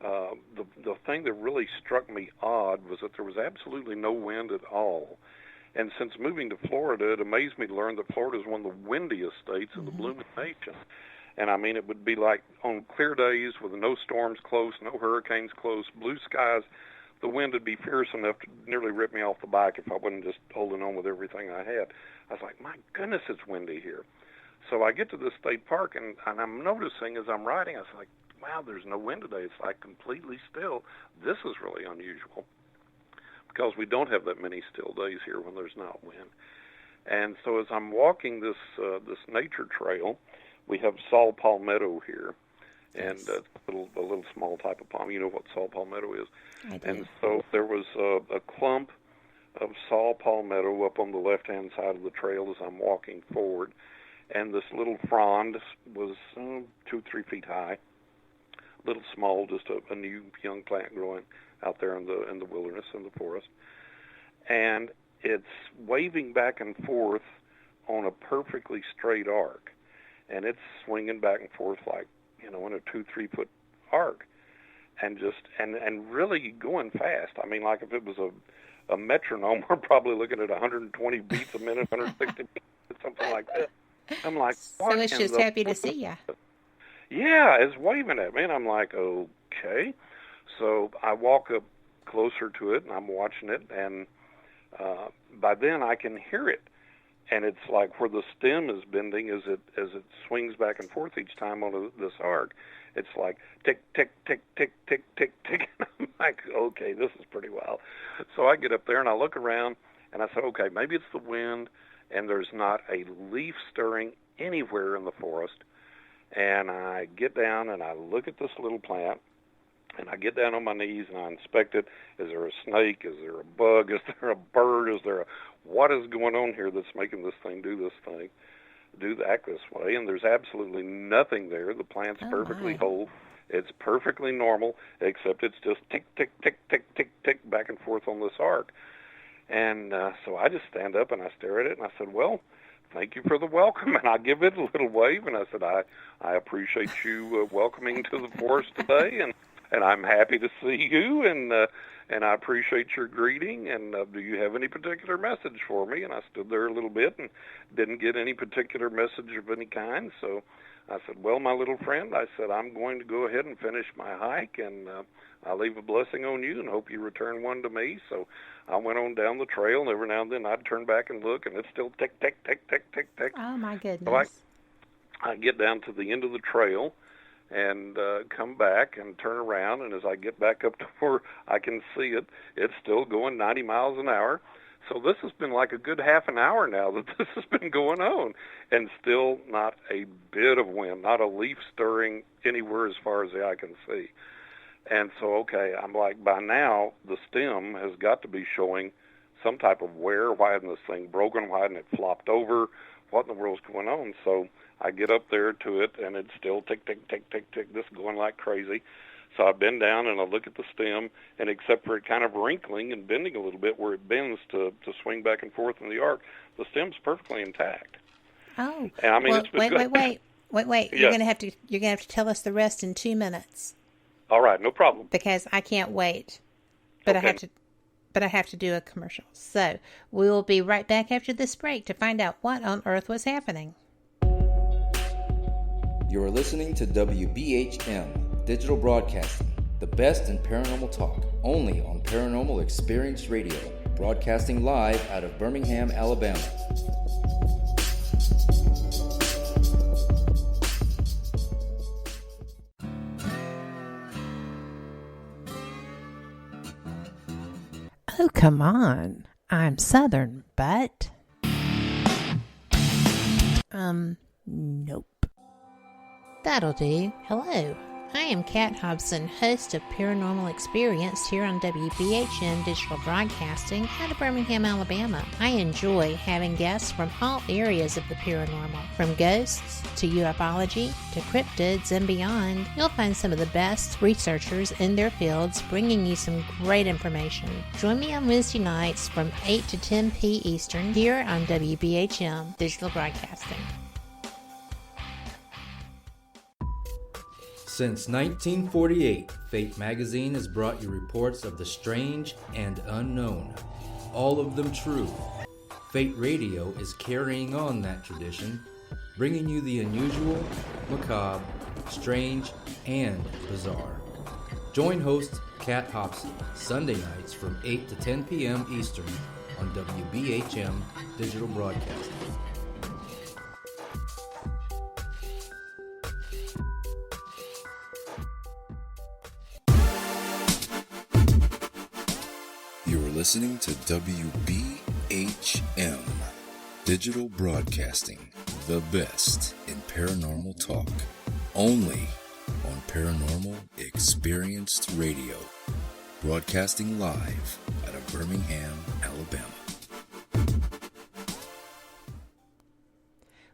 the thing that really struck me odd was that there was absolutely no wind at all. And since moving to Florida, it amazed me to learn that Florida is one of the windiest states in the blooming nation. And I mean, it would be like on clear days with no storms close, no hurricanes close, blue skies, the wind would be fierce enough to nearly rip me off the bike if I wasn't just holding on with everything I had. I was like, my goodness, it's windy here. So I get to this state park, and I'm noticing as I'm riding, I was like, wow, there's no wind today. It's like completely still. This is really unusual, because we don't have that many still days here when there's not wind. And so as I'm walking this nature trail, we have saw palmetto here, and a little small type of palm. You know what saw palmetto is. I do. And so there was a clump of saw palmetto up on the left-hand side of the trail as I'm walking forward, and this little frond was 2-3 feet high, a little small, just a new young plant growing out there in the wilderness, in the forest. And it's waving back and forth on a perfectly straight arc, and it's swinging back and forth like, in a 2-3 foot arc, and just and really going fast. I mean, like if it was a metronome, we're probably looking at 120 beats a minute, 160 beats, something like that. I'm like, what? So it's just happy to see you. Yeah, it's waving at me, and I'm like, okay. So I walk up closer to it, and I'm watching it, and by then I can hear it. And it's like where the stem is bending as it swings back and forth each time on this arc. It's like tick, tick, tick, tick, tick, tick, tick. And I'm like, okay, this is pretty wild. So I get up there and I look around and I said, okay, maybe it's the wind, and there's not a leaf stirring anywhere in the forest. And I get down and I look at this little plant, and I get down on my knees and I inspect it. Is there a snake? Is there a bug? Is there a bird? What is going on here that's making this thing act this way? And there's absolutely nothing there. The plant's perfectly whole. It's perfectly normal, except it's just tick, tick, tick, tick, tick, tick, back and forth on this arc. And so I just stand up and I stare at it, and I said, well, thank you for the welcome. And I give it a little wave, and I said, I appreciate you welcoming to the forest today, and I'm happy to see you, and I appreciate your greeting, and do you have any particular message for me? And I stood there a little bit and didn't get any particular message of any kind, so I said, well, my little friend, I said, I'm going to go ahead and finish my hike, and I leave a blessing on you and hope you return one to me. So I went on down the trail, and every now and then I'd turn back and look, and it's still tick, tick, tick, tick, tick, tick. Oh, my goodness. So I get down to the end of the trail and come back and turn around, and as I get back up to where I can see it, it's still going 90 miles an hour. So this has been like a good half an hour now that this has been going on, and still not a bit of wind, not a leaf stirring anywhere as far as the eye can see. And so, okay, I'm like, by now the stem has got to be showing some type of wear. Why hadn't this thing broken? Why hadn't it flopped over? What in the world's going on? So I get up there to it, and it's still tick, tick, tick, tick, tick, this going like crazy. So I bend down and I look at the stem, and except for it kind of wrinkling and bending a little bit where it bends to swing back and forth in the arc, the stem's perfectly intact. Oh, and I mean, well, it's been good. Wait. Yes. You're gonna have to tell us the rest in 2 minutes. All right, no problem. Because I can't wait, but okay. I have to do a commercial. So we will be right back after this break to find out what on earth was happening. You're listening to WBHM Digital Broadcasting, the best in paranormal talk, only on Paranormal Experience Radio, broadcasting live out of Birmingham, Alabama. Oh, come on. I'm Southern, but... Nope. That'll do. Hello. I am Kat Hobson, host of Paranormal Experience here on WBHM Digital Broadcasting out of Birmingham, Alabama. I enjoy having guests from all areas of the paranormal, from ghosts to ufology to cryptids and beyond. You'll find some of the best researchers in their fields bringing you some great information. Join me on Wednesday nights from 8 to 10 p. Eastern here on WBHM Digital Broadcasting. Since 1948, Fate magazine has brought you reports of the strange and unknown, all of them true. Fate Radio is carrying on that tradition, bringing you the unusual, macabre, strange, and bizarre. Join host Kat Hobson Sunday nights from 8 to 10 p.m. Eastern on WBHM Digital Broadcasting. Listening to WBHM Digital Broadcasting, the best in paranormal talk, only on Paranormal Experienced Radio, broadcasting live out of Birmingham, Alabama.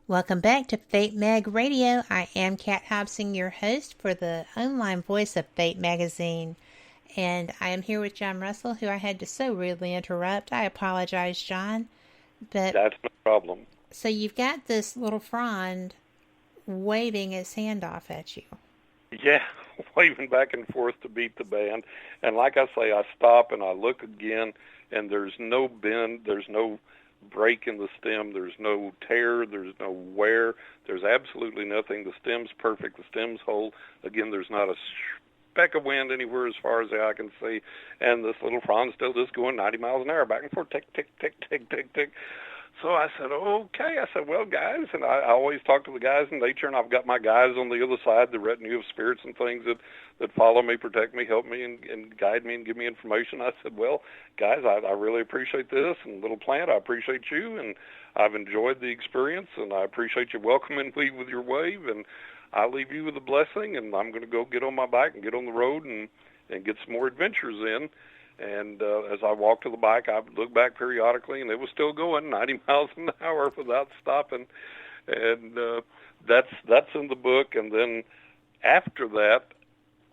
Welcome back to Fate Mag Radio. I am Kat Hobson, your host for the online voice of Fate Magazine. And I am here with John Russell, who I had to so rudely interrupt. I apologize, John. But that's no problem. So you've got this little frond waving his hand off at you. Yeah, waving back and forth to beat the band. And like I say, I stop and I look again, and there's no bend, there's no break in the stem, there's no tear, there's no wear, there's absolutely nothing. The stem's perfect, the stem's whole. Again, there's not a speck of wind anywhere as far as the eye can see, and this little frond's still just going 90 miles an hour back and forth, tick, tick, tick, tick, tick, tick. So I said, okay. I said, well, guys, and I always talk to the guys in nature, and I've got my guys on the other side, the retinue of spirits and things that follow me, protect me, help me, and guide me and give me information. I said, well, guys, I really appreciate this, and Little Plant, I appreciate you, and I've enjoyed the experience, and I appreciate you welcoming me with your wave, and I leave you with a blessing, and I'm going to go get on my bike and get on the road and get some more adventures in. And as I walked to the bike, I looked back periodically, and it was still going 90 miles an hour without stopping. And that's in the book. And then after that,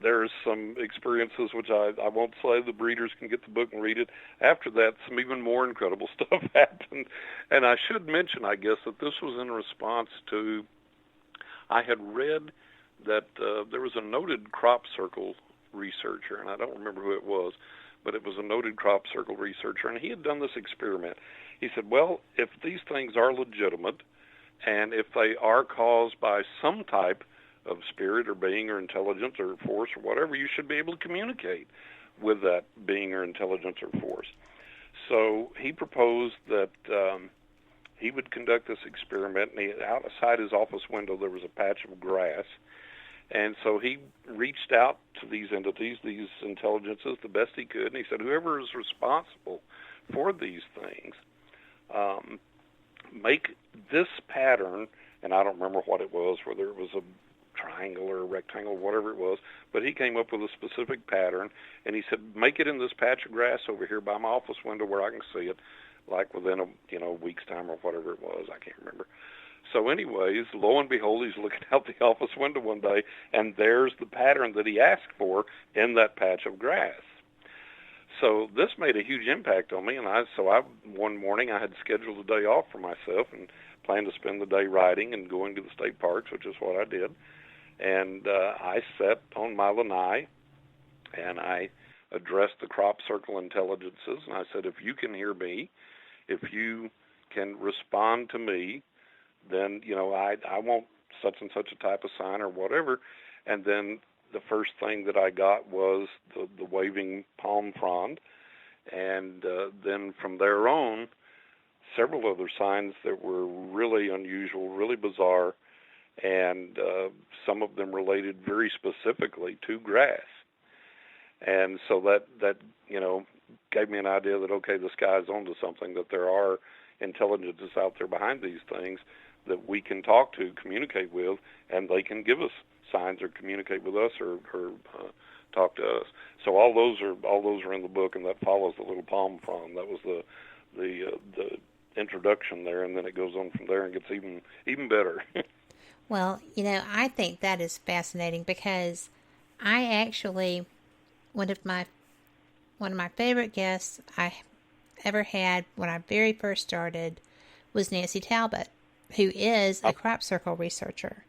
there's some experiences, which I won't say. The readers can get the book and read it. After that, some even more incredible stuff happened. And I should mention, I guess, that this was in response to, I had read that there was a noted crop circle researcher, and I don't remember who it was, but it was a noted crop circle researcher, and he had done this experiment. He said, well, if these things are legitimate, and if they are caused by some type of spirit or being or intelligence or force or whatever, you should be able to communicate with that being or intelligence or force. So he proposed that he would conduct this experiment, and outside his office window there was a patch of grass. And so he reached out to these entities, these intelligences, the best he could, and he said, whoever is responsible for these things, make this pattern, and I don't remember what it was, whether it was a triangle or a rectangle, whatever it was, but he came up with a specific pattern, and he said, make it in this patch of grass over here by my office window where I can see it, like within a week's time or whatever it was, I can't remember. So anyways, lo and behold, he's looking out the office window one day, and there's the pattern that he asked for in that patch of grass. So this made a huge impact on me, and one morning I had scheduled a day off for myself and planned to spend the day riding and going to the state parks, which is what I did. And I sat on my lanai, and I addressed the crop circle intelligences, and I said, if you can hear me, if you can respond to me, then, I want such and such a type of sign or whatever. And then the first thing that I got was the waving palm frond. And then from there on, several other signs that were really unusual, really bizarre, and some of them related very specifically to grass. And so that gave me an idea that, okay, the sky's onto something, that there are intelligences out there behind these things that we can talk to, communicate with, and they can give us signs or communicate with us or talk to us. So all those are in the book, and that follows the little palm frond. That was the introduction there, and then it goes on from there and gets even better. Well, I think that is fascinating because I actually, one of my favorite guests I ever had when I very first started was Nancy Talbot, who is a crop circle researcher.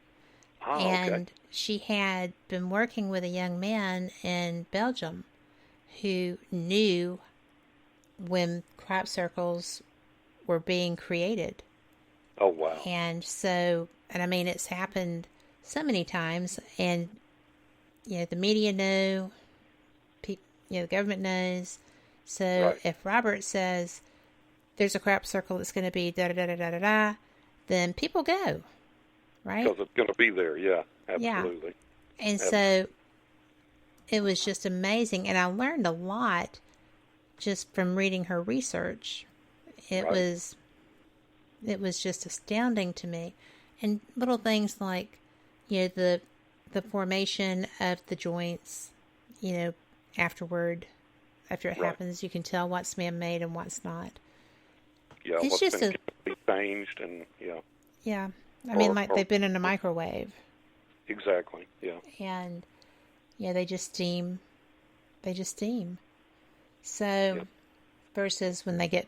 And she had been working with a young man in Belgium who knew when crop circles were being created. Oh, wow. And so, I mean, it's happened so many times, and, the media know, the government knows. So if Robert says there's a crop circle that's going to be da-da-da-da-da-da, then people go, right? Because it's going to be there, yeah, absolutely. Yeah. And so it was just amazing, and I learned a lot just from reading her research. It was just astounding to me. And little things like, the formation of the joints, after it happens, you can tell what's man-made and what's not. Yeah, it's what's just been changed, and yeah. I mean, like they've been in a microwave. Exactly, yeah. And, they just steam. So, versus when they get,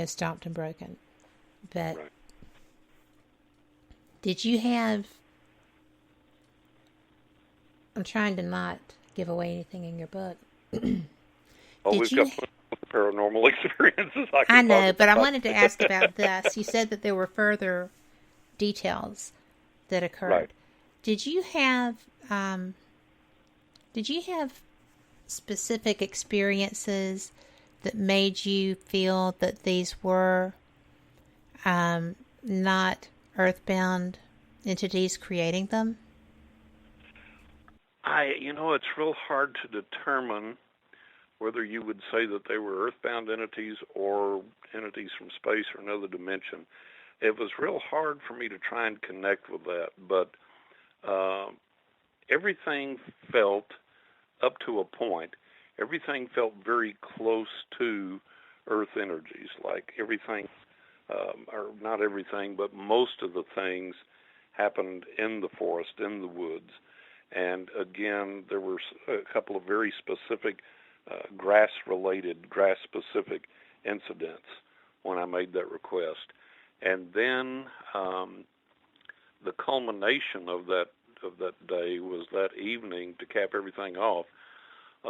stomped and broken. But did you have... I'm trying to not give away anything in your book. We've got paranormal experiences. I know, but I wanted to ask about this. You said that there were further details that occurred. Right. Did you have specific experiences that made you feel that these were not earthbound entities creating them? It's real hard to determine whether you would say that they were earthbound entities or entities from space or another dimension. It was real hard for me to try and connect with that, but everything felt, up to a point, everything felt very close to Earth energies. Like everything, or not everything, but most of the things happened in the forest, in the woods. And again, there were a couple of very specific grass-specific incidents when I made that request. And then the culmination of that day was that evening, to cap everything off.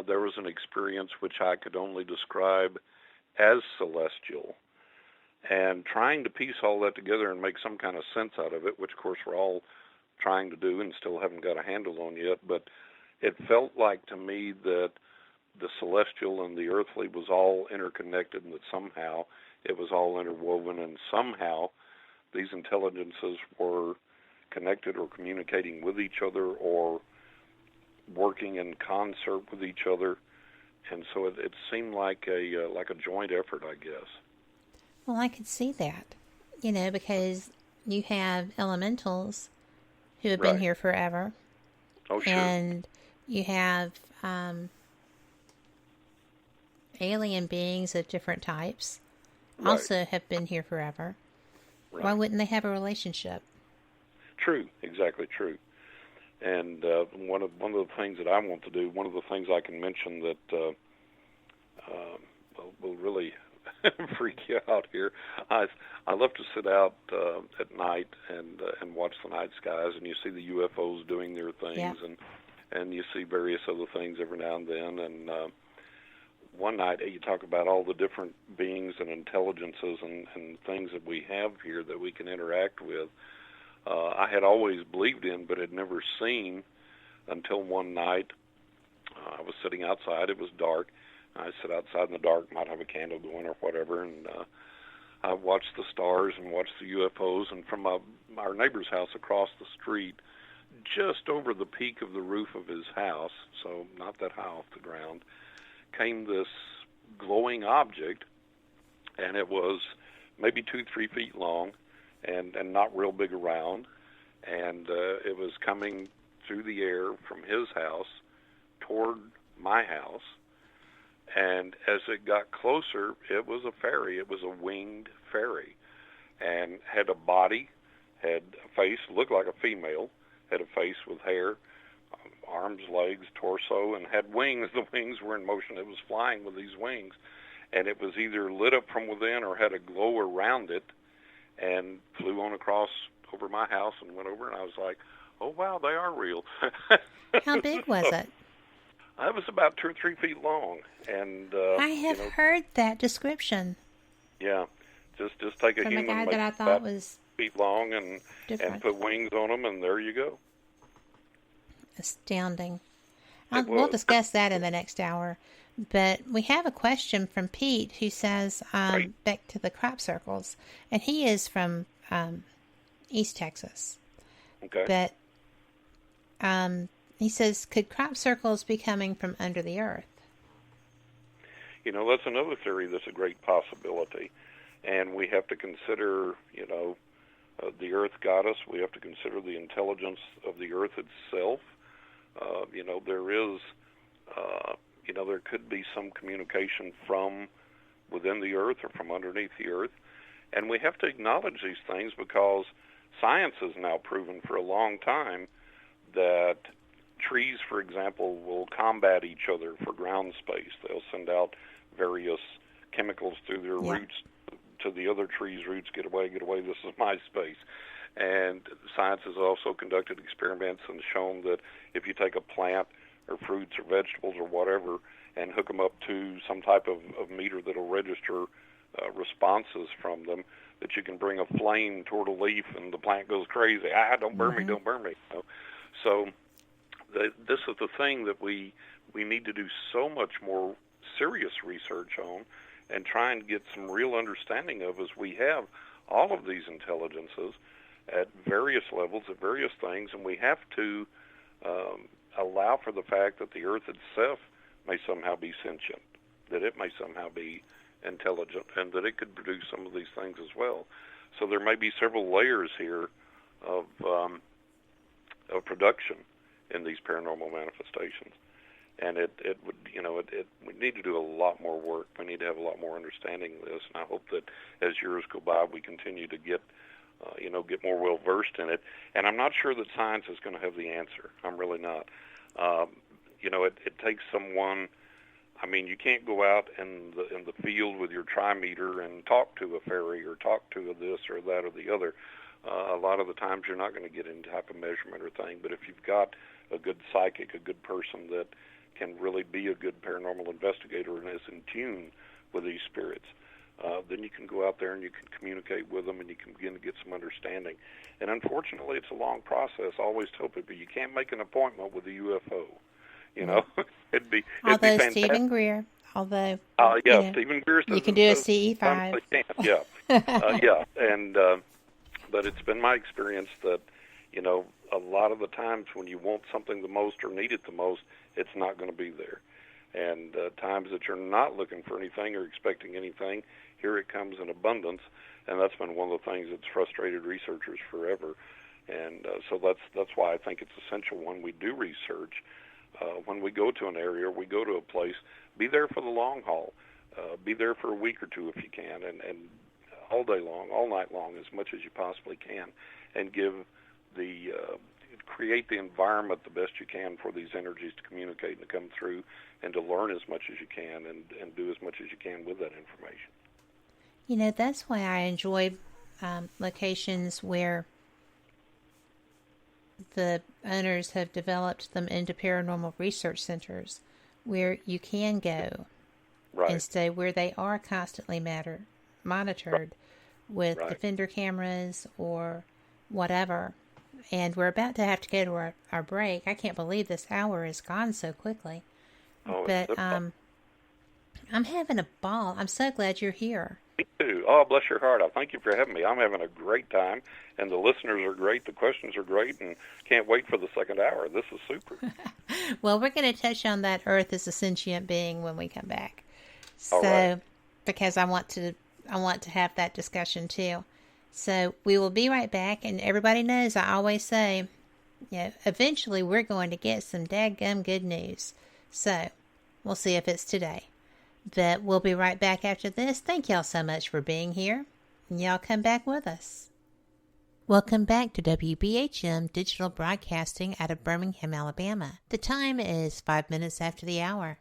There was an experience which I could only describe as celestial. And trying to piece all that together and make some kind of sense out of it, which of course we're all trying to do and still haven't got a handle on yet, but it felt like to me that the celestial and the earthly was all interconnected, and that somehow it was all interwoven, and somehow these intelligences were connected or communicating with each other or working in concert with each other. And so it seemed like a joint effort, I guess. Well, I could see that, because you have elementals who have been here forever. Oh, sure. And you have alien beings of different types also have been here forever. Why wouldn't they have a relationship? True, exactly true. And one of the things that I want to do, one of the things I can mention that will really freak you out here. I love to sit out at night and watch the night skies, and you see the UFOs doing their things, and you see various other things every now and then. And one night you talk about all the different beings and intelligences and things that we have here that we can interact with. I had always believed in, but had never seen until one night. I was sitting outside. It was dark. I sit outside in the dark, might have a candle going or whatever, and I watched the stars and watched the UFOs. And from our neighbor's house across the street, just over the peak of the roof of his house, so not that high off the ground, came this glowing object, and it was maybe 2-3 feet long and not real big around, and it was coming through the air from his house toward my house. And as it got closer, it was a fairy. It was a winged fairy, and had a body, had a face, looked like a female, had a face with hair, arms, legs, torso, and had wings. The wings were in motion. It was flying with these wings, and it was either lit up from within or had a glow around it, and flew on across over my house and went over, and I was like, oh, wow, they are real. How big was it? It was about 2 or 3 feet long, and I have heard that description. Yeah, just take a from human a guy that I thought about was feet long and different. put wings on them, and there you go. Astounding. We'll discuss that in the next hour. But we have a question from Pete who says, back to the crop circles, and he is from East Texas. Okay. But he says, could crop circles be coming from under the earth? You know, that's another theory that's a great possibility. And we have to consider, the earth goddess. We have to consider the intelligence of the earth itself. There is, there could be some communication from within the earth or from underneath the earth. And we have to acknowledge these things because science has now proven for a long time that trees, for example, will combat each other for ground space. They'll send out various chemicals through their roots to the other tree's roots. Get away, this is my space. And science has also conducted experiments and shown that if you take a plant or fruits or vegetables or whatever and hook them up to some type of meter that will register responses from them, that you can bring a flame toward a leaf and the plant goes crazy. Don't burn me, don't burn me. So this is the thing that we need to do so much more serious research on and try and get some real understanding of, as we have all of these intelligences at various levels, at various things, and we have to allow for the fact that the earth itself may somehow be sentient, that it may somehow be intelligent, and that it could produce some of these things as well. So there may be several layers here of production in these paranormal manifestations. And it would, we need to do a lot more work. We need to have a lot more understanding of this. And I hope that as years go by, we continue to get more well versed in it. And I'm not sure that science is going to have the answer. I'm really not. It takes someone. I mean, you can't go out in the field with your trimeter and talk to a fairy or talk to this or that or the other. A lot of the times you're not going to get any type of measurement or thing. But if you've got a good psychic, a good person that can really be a good paranormal investigator and is in tune with these spirits, then you can go out there and you can communicate with them and you can begin to get some understanding. And unfortunately, it's a long process. I always tell people, you can't make an appointment with a UFO. It'd be fantastic. Stephen Greer, Stephen Greer says you can do a CE5. And but it's been my experience that a lot of the times when you want something the most or need it the most, it's not going to be there. And times that you're not looking for anything or expecting anything, here it comes in abundance. And that's been one of the things that's frustrated researchers forever. And so that's why I think it's essential when we do research, when we go to an area, we go to a place, be there for the long haul. Be there for a week or two if you can, and all day long, all night long, as much as you possibly can, and create the environment the best you can for these energies to communicate and to come through and to learn as much as you can and do as much as you can with that information. That's why I enjoy locations where the owners have developed them into paranormal research centers where you can go and stay, where they are constantly monitored with defender cameras or whatever. And we're about to have to go to our break. I can't believe this hour is gone so quickly. But I'm having a ball. I'm so glad you're here. Me too. Oh, bless your heart. I thank you for having me. I'm having a great time, and the listeners are great. The questions are great, and can't wait for the second hour. This is super. Well, we're going to touch on that Earth as a sentient being when we come back. So, right. because I want to have that discussion too. So we will be right back, and everybody knows I always say, eventually we're going to get some dadgum good news. So we'll see if it's today. But we'll be right back after this. Thank y'all so much for being here. And y'all come back with us. Welcome back to WBHM Digital Broadcasting out of Birmingham, Alabama. The time is 5 minutes after the hour.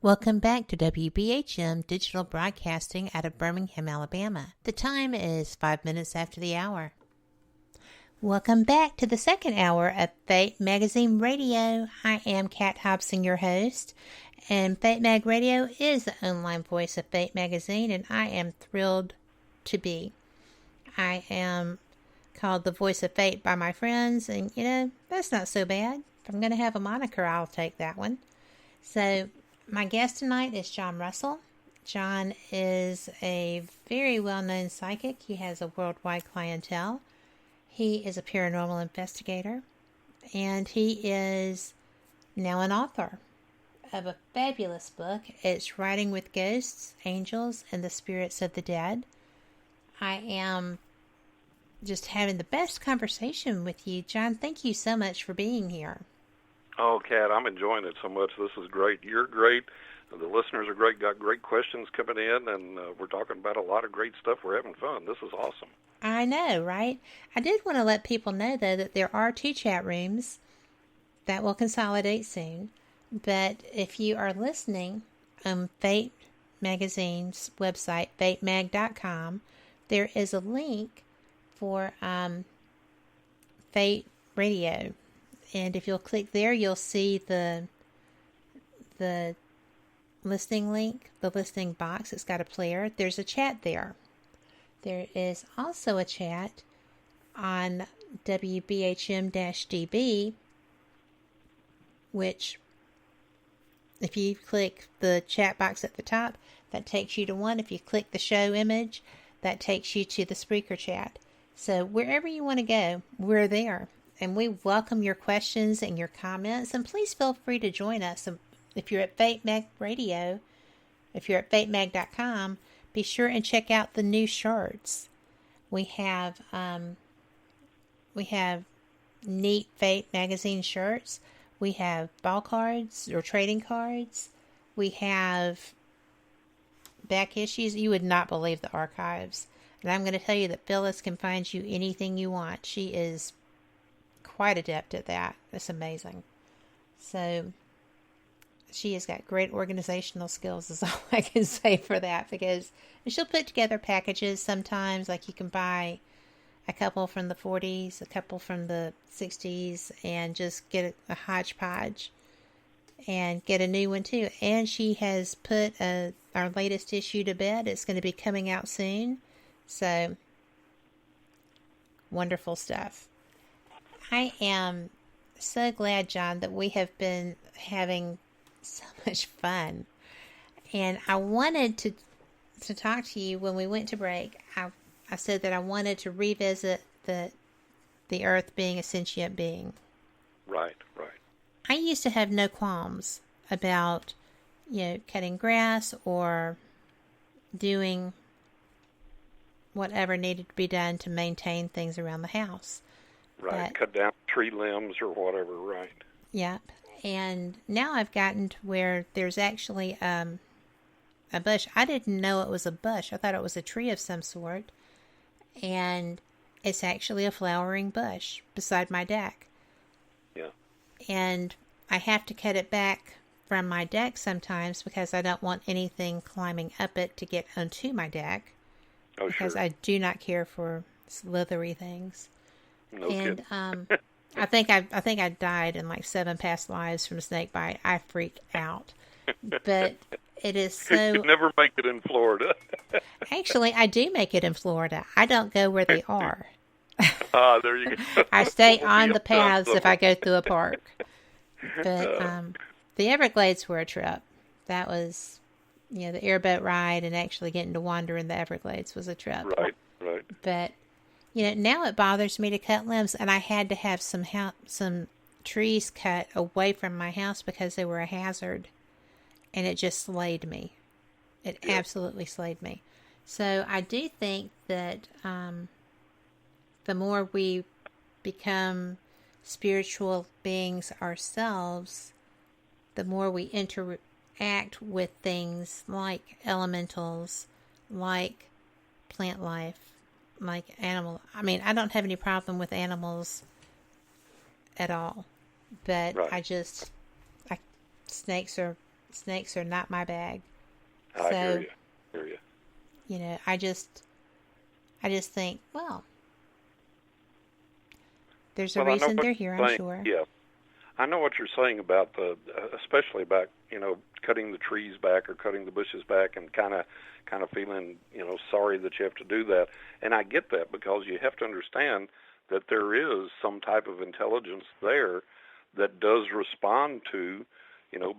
Welcome back to WBHM Digital Broadcasting out of Birmingham, Alabama. The time is 5 minutes after the hour. Welcome back to the second hour of Fate Magazine Radio. I am Kat Hobson, your host, and Fate Mag Radio is the online voice of Fate Magazine, and I am thrilled to be. I am called the voice of Fate by my friends, and that's not so bad. If I'm going to have a moniker, I'll take that one. So, my guest tonight is John Russell. John is a very well-known psychic. He has a worldwide clientele. He is a paranormal investigator, and he is now an author of a fabulous book. It's Writing with Ghosts, Angels, and the Spirits of the Dead. I am just having the best conversation with you, John. Thank you so much for being here. Oh, Kat, I'm enjoying it so much. This is great. You're great. The listeners are great. Got great questions coming in, and we're talking about a lot of great stuff. We're having fun. This is awesome. I know, right? I did want to let people know, though, that there are 2 chat rooms that will consolidate soon. But if you are listening on Fate Magazine's website, fatemag.com, there is a link for Fate Radio. And if you'll click there, you'll see the listening link, the listening box, it's got a player. There's a chat there. There is also a chat on WBHM-DB, which, if you click the chat box at the top, that takes you to one. If you click the show image, that takes you to the Spreaker chat. So wherever you want to go, we're there. And we welcome your questions and your comments. And please feel free to join us. If you're at Fate Mag Radio, if you're at fatemag.com, be sure and check out the new shirts. We have neat Fate magazine shirts. We have ball cards or trading cards. We have back issues. You would not believe the archives. And I'm going to tell you that Phyllis can find you anything you want. She is quite adept at that. It's amazing. So she has got great organizational skills is all I can say for that, because she'll put together packages sometimes, like you can buy a couple from the 40s, a couple from the 60s, and just get a hodgepodge and get a new one too. And she has put our latest issue to bed. It's going to be coming out soon. So, wonderful stuff. I am so glad, John, that we have been having so much fun. And I wanted to talk to you when we went to break. I said that I wanted to revisit the Earth being a sentient being. Right. I used to have no qualms about, cutting grass or doing whatever needed to be done to maintain things around the house. Right, cut down tree limbs or whatever, right. Yep. And now I've gotten to where there's actually a bush. I didn't know it was a bush. I thought it was a tree of some sort. And it's actually a flowering bush beside my deck. Yeah. And I have to cut it back from my deck sometimes because I don't want anything climbing up it to get onto my deck. Oh, because sure. I do not care for slithery things. No and kidding. I think I died in like 7 past lives from snake bite. I freak out. But it is so... You never make it in Florida. Actually, I do make it in Florida. I don't go where they are. There you go. I stay on the paths if I go through a park. But the Everglades were a trip. That was, the airboat ride and actually getting to wander in the Everglades was a trip. Right. But, now it bothers me to cut limbs, and I had to have some trees cut away from my house because they were a hazard, and it just slayed me. It absolutely slayed me. So I do think that the more we become spiritual beings ourselves, the more we interact with things like elementals, like plant life, like animal. I mean, I don't have any problem with animals at all, but right. Snakes are not my bag. I hear you. I just think, well, there's a reason they're here, I'm sure. Yeah. I know what you're saying about especially about, cutting the trees back or cutting the bushes back and kind of feeling, sorry that you have to do that. And I get that, because you have to understand that there is some type of intelligence there that does respond to,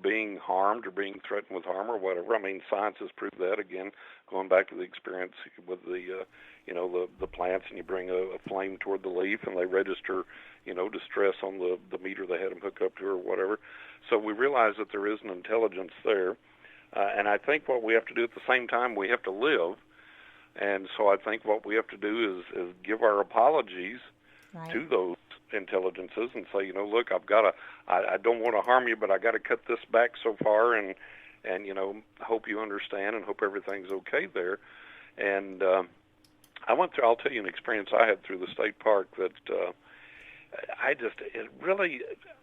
being harmed or being threatened with harm or whatever. I mean, science has proved that, again, going back to the experience with the plants, and you bring a flame toward the leaf and they register, distress on the meter they had them hook up to or whatever. So we realize that there is an intelligence there. And I think what we have to do at the same time, we have to live. And so I think what we have to do is give our apologies to those intelligences and say, look, I don't want to harm you, but I got to cut this back so far, and hope you understand and hope everything's okay there. And I'll tell you an experience I had through the state park that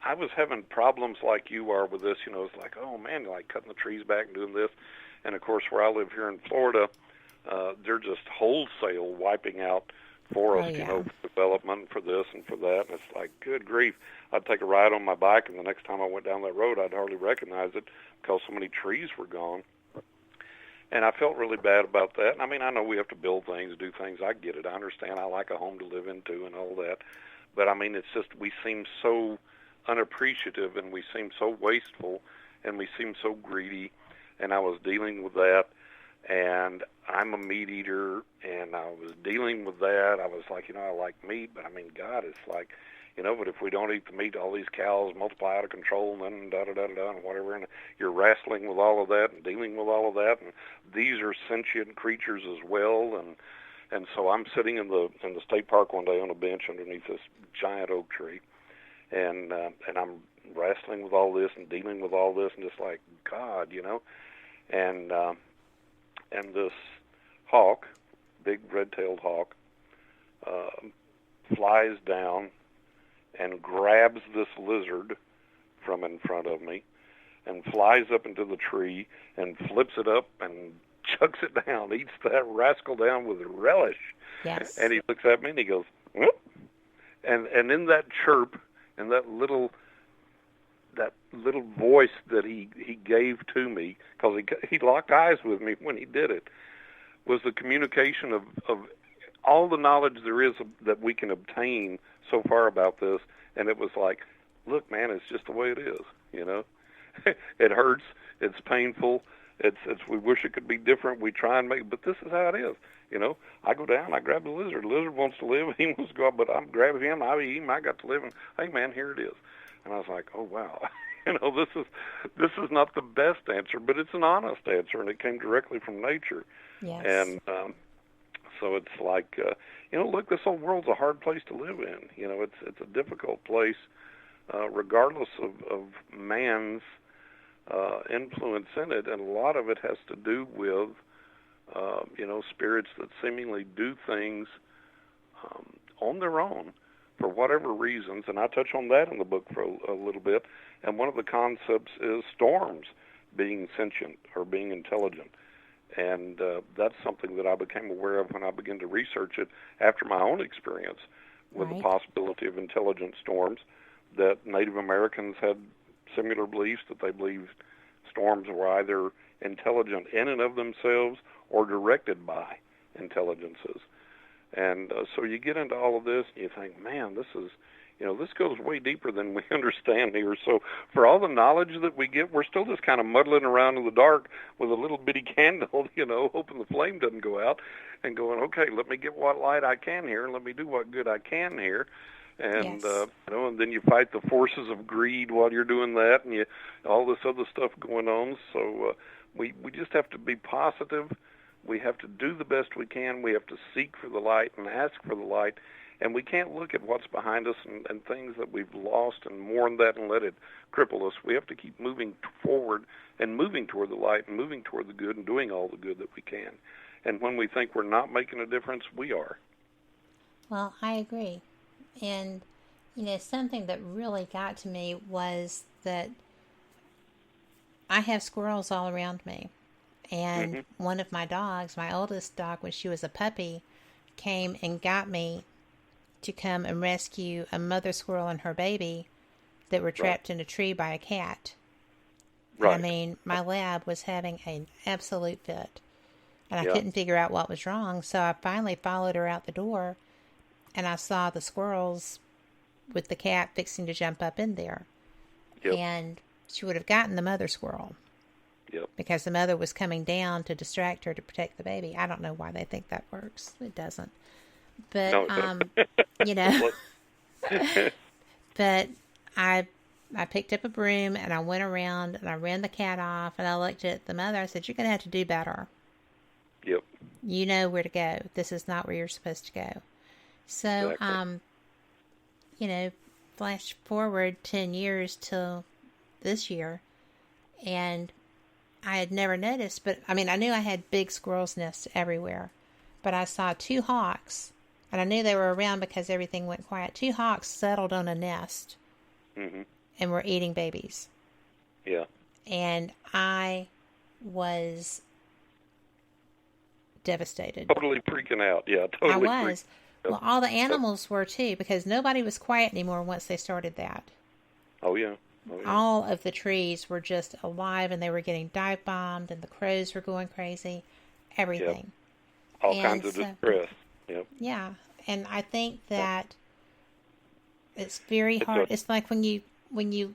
I was having problems like you are with this. It's like, oh man, like cutting the trees back and doing this. And of course, where I live here in Florida, they're just wholesale wiping out forest, for development, for this and for that. And it's like, good grief. I'd take a ride on my bike, and the next time I went down that road, I'd hardly recognize it because so many trees were gone. And I felt really bad about that. And I mean, I know we have to build things, do things. I get it. I understand. I like a home to live in, too, and all that. But, I mean, it's just we seem so unappreciative, and we seem so wasteful, and we seem so greedy. And I was dealing with that. And I'm a meat eater, and I was dealing with that. I was like, I like meat, but, I mean, God, it's like, but if we don't eat the meat, all these cows multiply out of control, and then da-da-da-da-da, and whatever, and you're wrestling with all of that and dealing with all of that, and these are sentient creatures as well, and so I'm sitting in the state park one day on a bench underneath this giant oak tree, and I'm wrestling with all this and dealing with all this, and just like, God, and this hawk, big red-tailed hawk, flies down and grabs this lizard from in front of me and flies up into the tree and flips it up and chucks it down, eats that rascal down with relish. Yes. And he looks at me and he goes, whoop. And in that chirp and that little voice that he gave to me, because he locked eyes with me when he did it, was the communication of all the knowledge there is that we can obtain so far about this. And it was like, look, man, it's just the way it is, It hurts, it's painful, it's we wish it could be different, we try and make, but this is how it is, I go down, I grab the lizard wants to live, he wants to go out, but I'm grabbing him, I eat him, I got to live, and hey, man, here it is. And I was like, oh, wow. This is not the best answer, but it's an honest answer, and it came directly from nature. Yes. And so it's like, look, this whole world's a hard place to live in. It's a difficult place, regardless of man's influence in it, and a lot of it has to do with, spirits that seemingly do things on their own for whatever reasons, and I touch on that in the book for a little bit. And one of the concepts is storms being sentient or being intelligent. And that's something that I became aware of when I began to research it after my own experience with the possibility of intelligent storms, that Native Americans had similar beliefs, that they believed storms were either intelligent in and of themselves or directed by intelligences. And so you get into all of this, and you think, man, this is, this goes way deeper than we understand here. So for all the knowledge that we get, we're still just kind of muddling around in the dark with a little bitty candle, hoping the flame doesn't go out, and going, okay, let me get what light I can here, and let me do what good I can here. And, and then you fight the forces of greed while you're doing that, and all this other stuff going on. So we just have to be positive. We have to do the best we can. We have to seek for the light and ask for the light. And we can't look at what's behind us and things that we've lost and mourn that and let it cripple us. We have to keep moving forward and moving toward the light and moving toward the good and doing all the good that we can. And when we think we're not making a difference, we are. Well, I agree. And, something that really got to me was that I have squirrels all around me. And one of my dogs, my oldest dog, when she was a puppy, came and got me to come and rescue a mother squirrel and her baby that were trapped in a tree by a cat. Right. I mean, my lab was having an absolute fit. And I couldn't figure out what was wrong. So I finally followed her out the door, and I saw the squirrels with the cat fixing to jump up in there. Yep. And she would have gotten the mother squirrel. Yep. Because the mother was coming down to distract her to protect the baby. I don't know why they think that works. It doesn't. But, but I picked up a broom and I went around and I ran the cat off and I looked at the mother. I said, you're going to have to do better. Yep. You know where to go. This is not where you're supposed to go. So, flash forward 10 years till this year, and I had never noticed, but I knew I had big squirrels' nests everywhere, but I saw 2 hawks, and I knew they were around because everything went quiet. 2 hawks settled on a nest and were eating babies. Yeah. And I was devastated. Totally freaking out. Yeah, totally. I was. Well, all the animals were too, because nobody was quiet anymore once they started that. Oh, yeah. All of the trees were just alive, and they were getting dive bombed, and the crows were going crazy. Everything. Yep. All kinds of distress. Yep. Yeah, and I think that it's very hard. It's like when you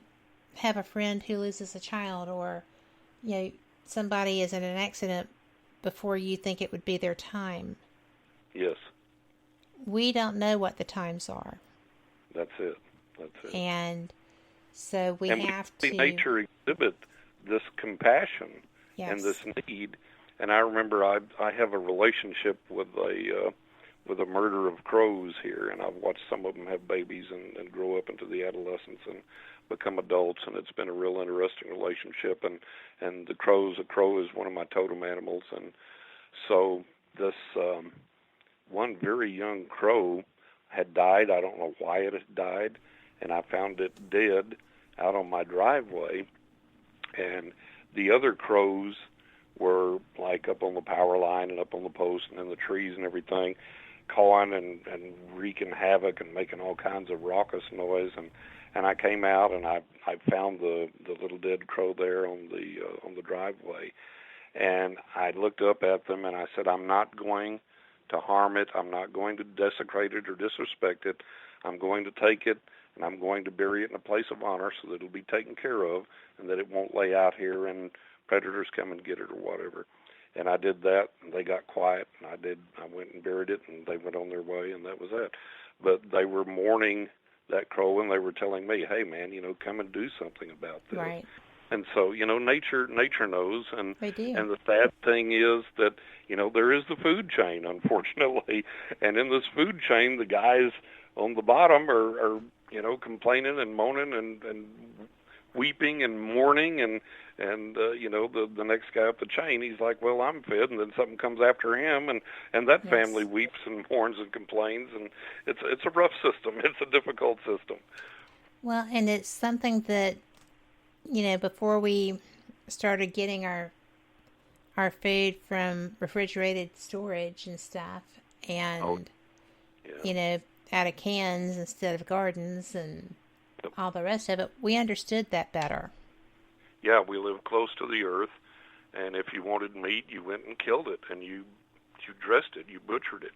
have a friend who loses a child, or somebody is in an accident before you think it would be their time. Yes. We don't know what the times are. That's it. And so we have to. Nature exhibit this compassion and this need. And I remember I have a relationship with a murder of crows here, and I've watched some of them have babies and grow up into the adolescence and become adults, and it's been a real interesting relationship. And a crow is one of my totem animals, and so this one very young crow had died. I don't know why it had died, and I found it dead out on my driveway, and the other crows were like up on the power line and up on the post and in the trees and everything, cawing and wreaking havoc and making all kinds of raucous noise. And I came out and I found the little dead crow there on the driveway, and I looked up at them and I said, I'm not going to harm it. I'm not going to desecrate it or disrespect it. I'm going to take it and I'm going to bury it in a place of honor so that it'll be taken care of and that it won't lay out here and predators come and get it or whatever. And I did that, and they got quiet, and I went and buried it, and they went on their way, and that was it. But they were mourning that crow, and they were telling me, hey, man, come and do something about this. Right. And so, nature knows, and they do. And the sad thing is that, there is the food chain, unfortunately, and in this food chain, the guys on the bottom are complaining and moaning and weeping and mourning, and the next guy up the chain, he's like, well, I'm fed, and then something comes after him, and that family weeps and mourns and complains, and it's a rough system. It's a difficult system. Well, and it's something that, before we started getting our food from refrigerated storage and stuff, and, out of cans instead of gardens and all the rest of it, we understood that better. Yeah, we live close to the earth, and if you wanted meat, you went and killed it, and you dressed it, you butchered it,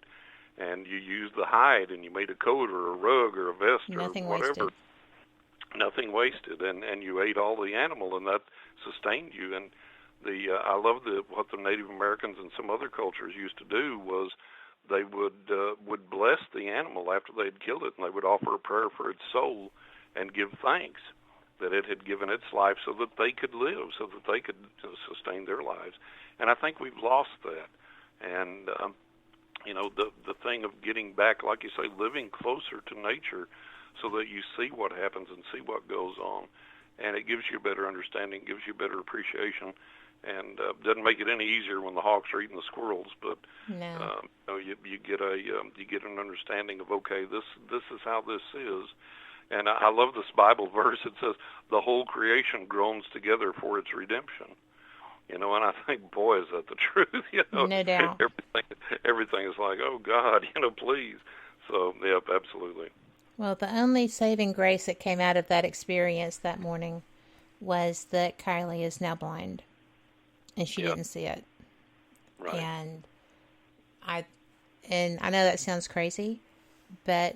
and you used the hide, and you made a coat or a rug or a vest or whatever. Nothing wasted, and you ate all the animal, and that sustained you. And I love what the Native Americans and some other cultures used to do was they would bless the animal after they'd killed it, and they would offer a prayer for its soul and give thanks that it had given its life so that they could live, so that they could sustain their lives. And I think we've lost that. And, the thing of getting back, like you say, living closer to nature so that you see what happens and see what goes on. And it gives you a better understanding, gives you a better appreciation, and doesn't make it any easier when the hawks are eating the squirrels. But you get an understanding of, okay, this is how this is. And I love this Bible verse. It says, the whole creation groans together for its redemption. And I think, boy, is that the truth. No doubt. Everything is like, oh, God, please. So, yep, absolutely. Well, the only saving grace that came out of that experience that morning was that Kylie is now blind, and she didn't see it. Right. And I know that sounds crazy, but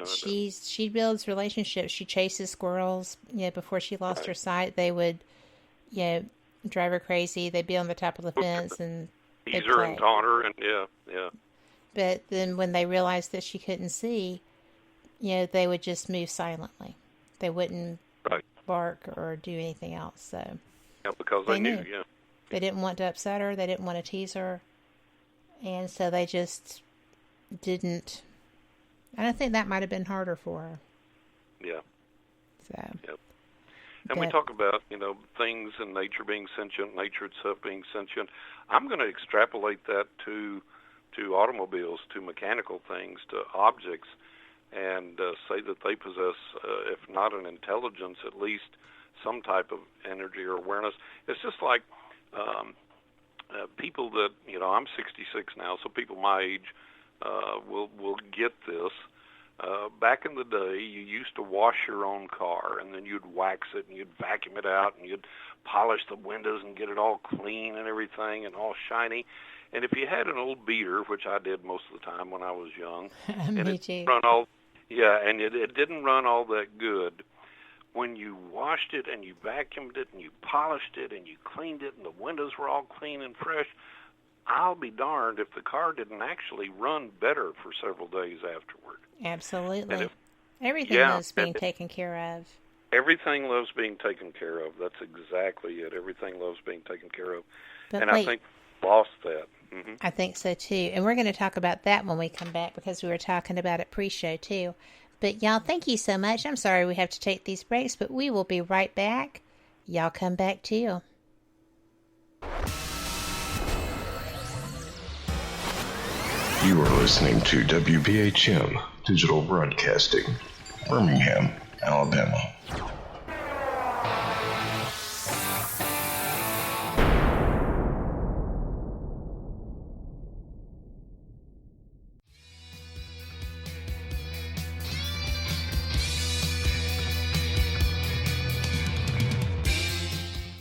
she builds relationships. She chases squirrels. Before she lost her sight, they would, drive her crazy. They'd be on the top of the fence and tease her and taunt her, and yeah. But then when they realized that she couldn't see, they would just move silently. They wouldn't bark or do anything else. So because they knew. They didn't want to upset her. They didn't want to tease her, and so they just didn't. And I think that might have been harder for her. Yeah. So. Yep. And we talk about, things in nature being sentient, nature itself being sentient. I'm going to extrapolate that to automobiles, to mechanical things, to objects, and say that they possess, if not an intelligence, at least some type of energy or awareness. It's just like people that, I'm 66 now, so people my age will get this. Back in the day, you used to wash your own car, and then you'd wax it, and you'd vacuum it out, and you'd polish the windows and get it all clean and everything and all shiny. And if you had an old beater, which I did most of the time when I was young, and Me it too. and it didn't run all that good. When you washed it and you vacuumed it and you polished it and you cleaned it and the windows were all clean and fresh, I'll be darned if the car didn't actually run better for several days afterward. Absolutely. Everything loves being taken care of. Everything loves being taken care of. That's exactly it. Everything loves being taken care of. But and wait, I think we lost that. Mm-hmm. I think so too. And we're going to talk about that when we come back because we were talking about it pre-show too. But y'all, thank you so much. I'm sorry we have to take these breaks, but we will be right back. Y'all come back too. You are listening to WBHM Digital Broadcasting, Birmingham, Alabama.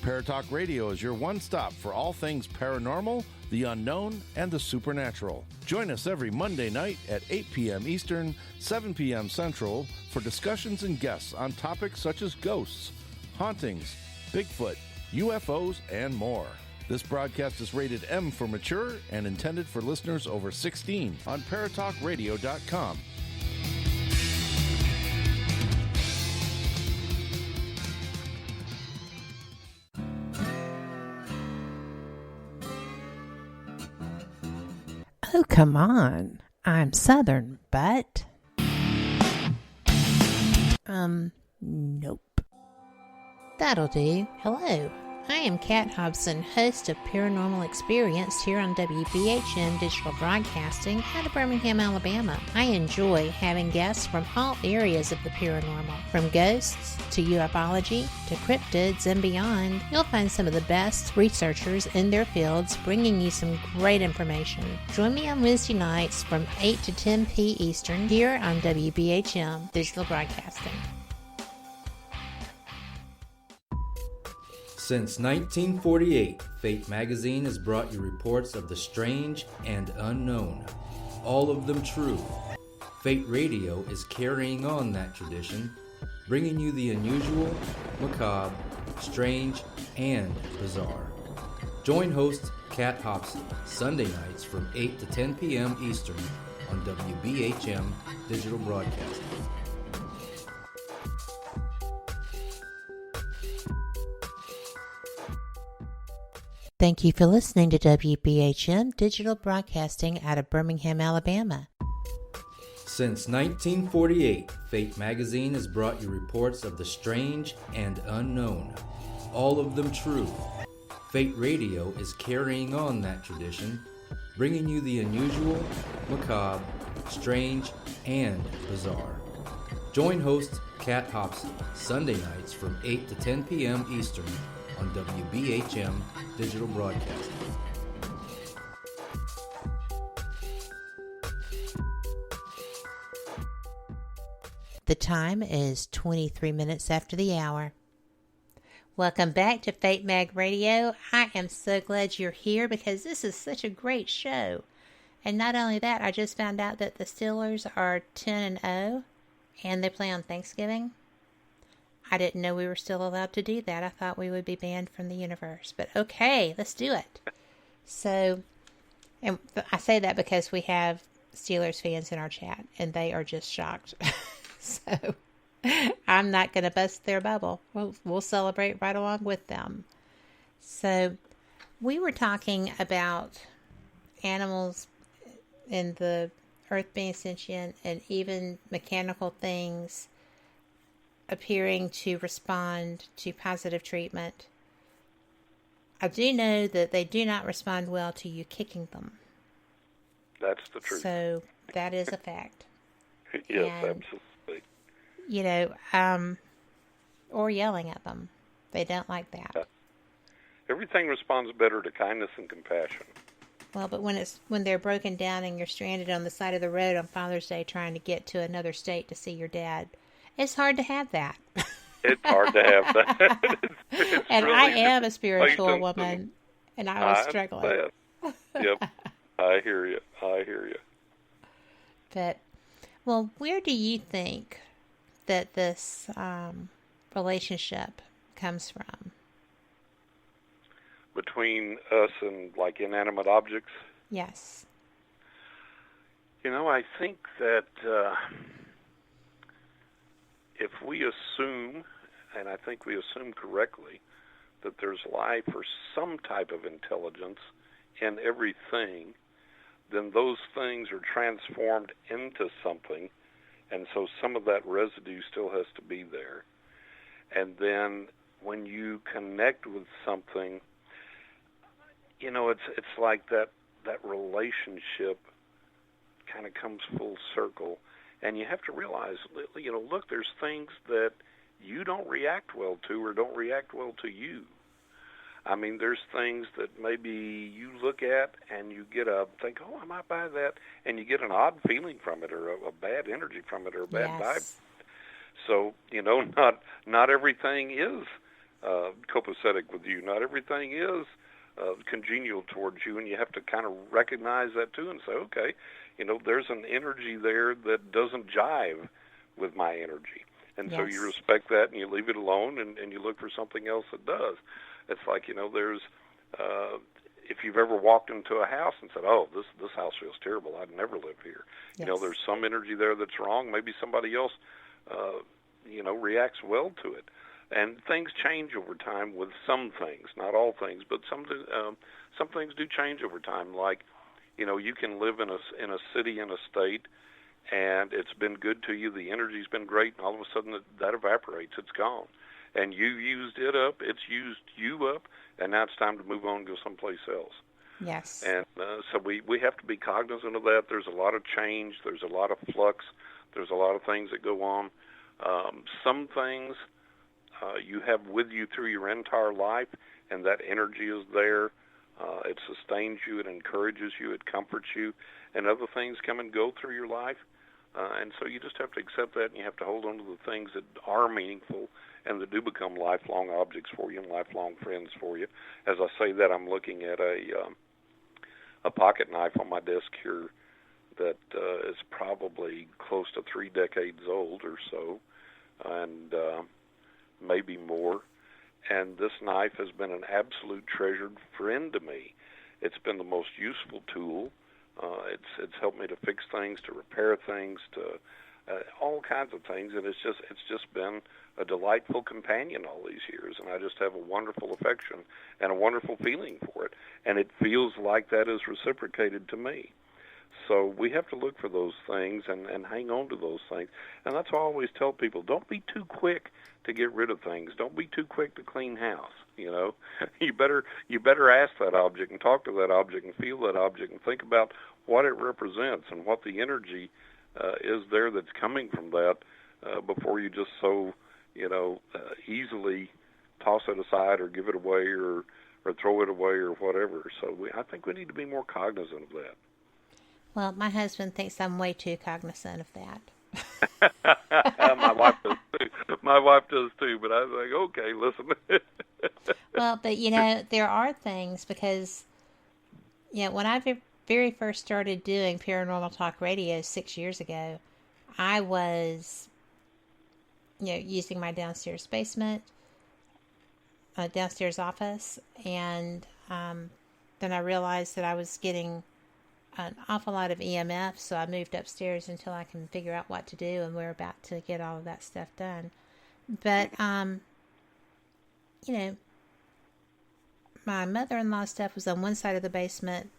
Paratalk Radio is your one-stop for all things paranormal, the unknown, and the supernatural. Join us every Monday night at 8 p.m. Eastern, 7 p.m. Central for discussions and guests on topics such as ghosts, hauntings, Bigfoot, UFOs, and more. This broadcast is rated M for mature and intended for listeners over 16 on paratalkradio.com. Oh, come on. I'm Southern, but... Nope. That'll do. Hello. I am Kat Hobson, host of Paranormal Experience here on WBHM Digital Broadcasting out of Birmingham, Alabama. I enjoy having guests from all areas of the paranormal, from ghosts to ufology to cryptids and beyond. You'll find some of the best researchers in their fields bringing you some great information. Join me on Wednesday nights from 8 to 10 p. Eastern here on WBHM Digital Broadcasting. Since 1948, Fate magazine has brought you reports of the strange and unknown, all of them true. Fate Radio is carrying on that tradition, bringing you the unusual, macabre, strange, and bizarre. Join host Kat Hobson Sunday nights from 8 to 10 p.m. Eastern on WBHM Digital Broadcasting. Thank you for listening to WBHM Digital Broadcasting out of Birmingham, Alabama. Since 1948, Fate magazine has brought you reports of the strange and unknown, all of them true. Fate Radio is carrying on that tradition, bringing you the unusual, macabre, strange, and bizarre. Join host Kat Hobson Sunday nights from 8 to 10 p.m. Eastern on WBHM Digital Broadcasting. The time is 23 minutes after the hour. Welcome back to Fate Mag Radio. I am so glad you're here because this is such a great show. And not only that, I just found out that the Steelers are 10-0 and they play on Thanksgiving. I didn't know we were still allowed to do that. I thought we would be banned from the universe. But okay, let's do it. So, and I say that because we have Steelers fans in our chat, and they are just shocked. So, I'm not going to bust their bubble. We'll celebrate right along with them. So, we were talking about animals in the earth being sentient and even mechanical things appearing to respond to positive treatment. I do know that they do not respond well to you kicking them. That's the truth. So that is a fact. Yes, and, absolutely. You know, or yelling at them. They don't like that. Everything responds better to kindness and compassion. Well, but when they're broken down and you're stranded on the side of the road on Father's Day trying to get to another state to see your dad, it's hard to have that. It's hard to have that. it's and really I am a spiritual patience woman, and I was struggling. Yep, I hear you. But, well, where do you think that this relationship comes from? Between us and, like, inanimate objects? Yes. I think that if we assume, and I think we assume correctly, that there's life or some type of intelligence in everything, then those things are transformed into something, and so some of that residue still has to be there. And then when you connect with something, it's like that relationship kind of comes full circle, and you have to realize, look, there's things that you don't react well to or don't react well to you. I mean, there's things that maybe you look at and you think, oh, I might buy that, and you get an odd feeling from it or a bad energy from it or a bad vibe. So, not everything is copacetic with you. Not everything is congenial towards you, and you have to kind of recognize that too and say, okay, there's an energy there that doesn't jive with my energy. And so you respect that and you leave it alone and you look for something else that does. It's like, there's, if you've ever walked into a house and said, oh, this house feels terrible, I'd never live here. Yes. There's some energy there that's wrong. Maybe somebody else, reacts well to it. And things change over time with some things, not all things, but some things do change over time. Like, you can live in a city, in a state, and it's been good to you, the energy's been great, and all of a sudden that evaporates, it's gone. And you used it up, it's used you up, and now it's time to move on and go someplace else. Yes. And so we have to be cognizant of that. There's a lot of change, there's a lot of flux, there's a lot of things that go on. Some things you have with you through your entire life, and that energy is there. It sustains you, it encourages you, it comforts you, and other things come and go through your life. And so you just have to accept that, and you have to hold on to the things that are meaningful and that do become lifelong objects for you and lifelong friends for you. As I say that, I'm looking at a pocket knife on my desk here that is probably close to 3 decades old or so, and maybe more. And this knife has been an absolute treasured friend to me. It's been the most useful tool. It's helped me to fix things, to repair things, to all kinds of things, and it's just been a delightful companion all these years, and I just have a wonderful affection and a wonderful feeling for it, and it feels like that is reciprocated to me. So we have to look for those things and hang on to those things, and that's why I always tell people, don't be too quick to get rid of things. Don't be too quick to clean house. You better ask that object and talk to that object and feel that object and think about what it represents and what the energy is there that's coming from that before you just so easily toss it aside or give it away or throw it away or whatever. So I think we need to be more cognizant of that. Well, my husband thinks I'm way too cognizant of that. My wife does too. My wife does too, but I was like, okay, listen. Well, but there are things because, when I very first started doing Paranormal Talk Radio 6 years ago, I was, using my downstairs basement, downstairs office, and then I realized that I was getting an awful lot of EMF, so I moved upstairs until I can figure out what to do, and we're about to get all of that stuff done. But, my mother-in-law's stuff was on one side of the basement.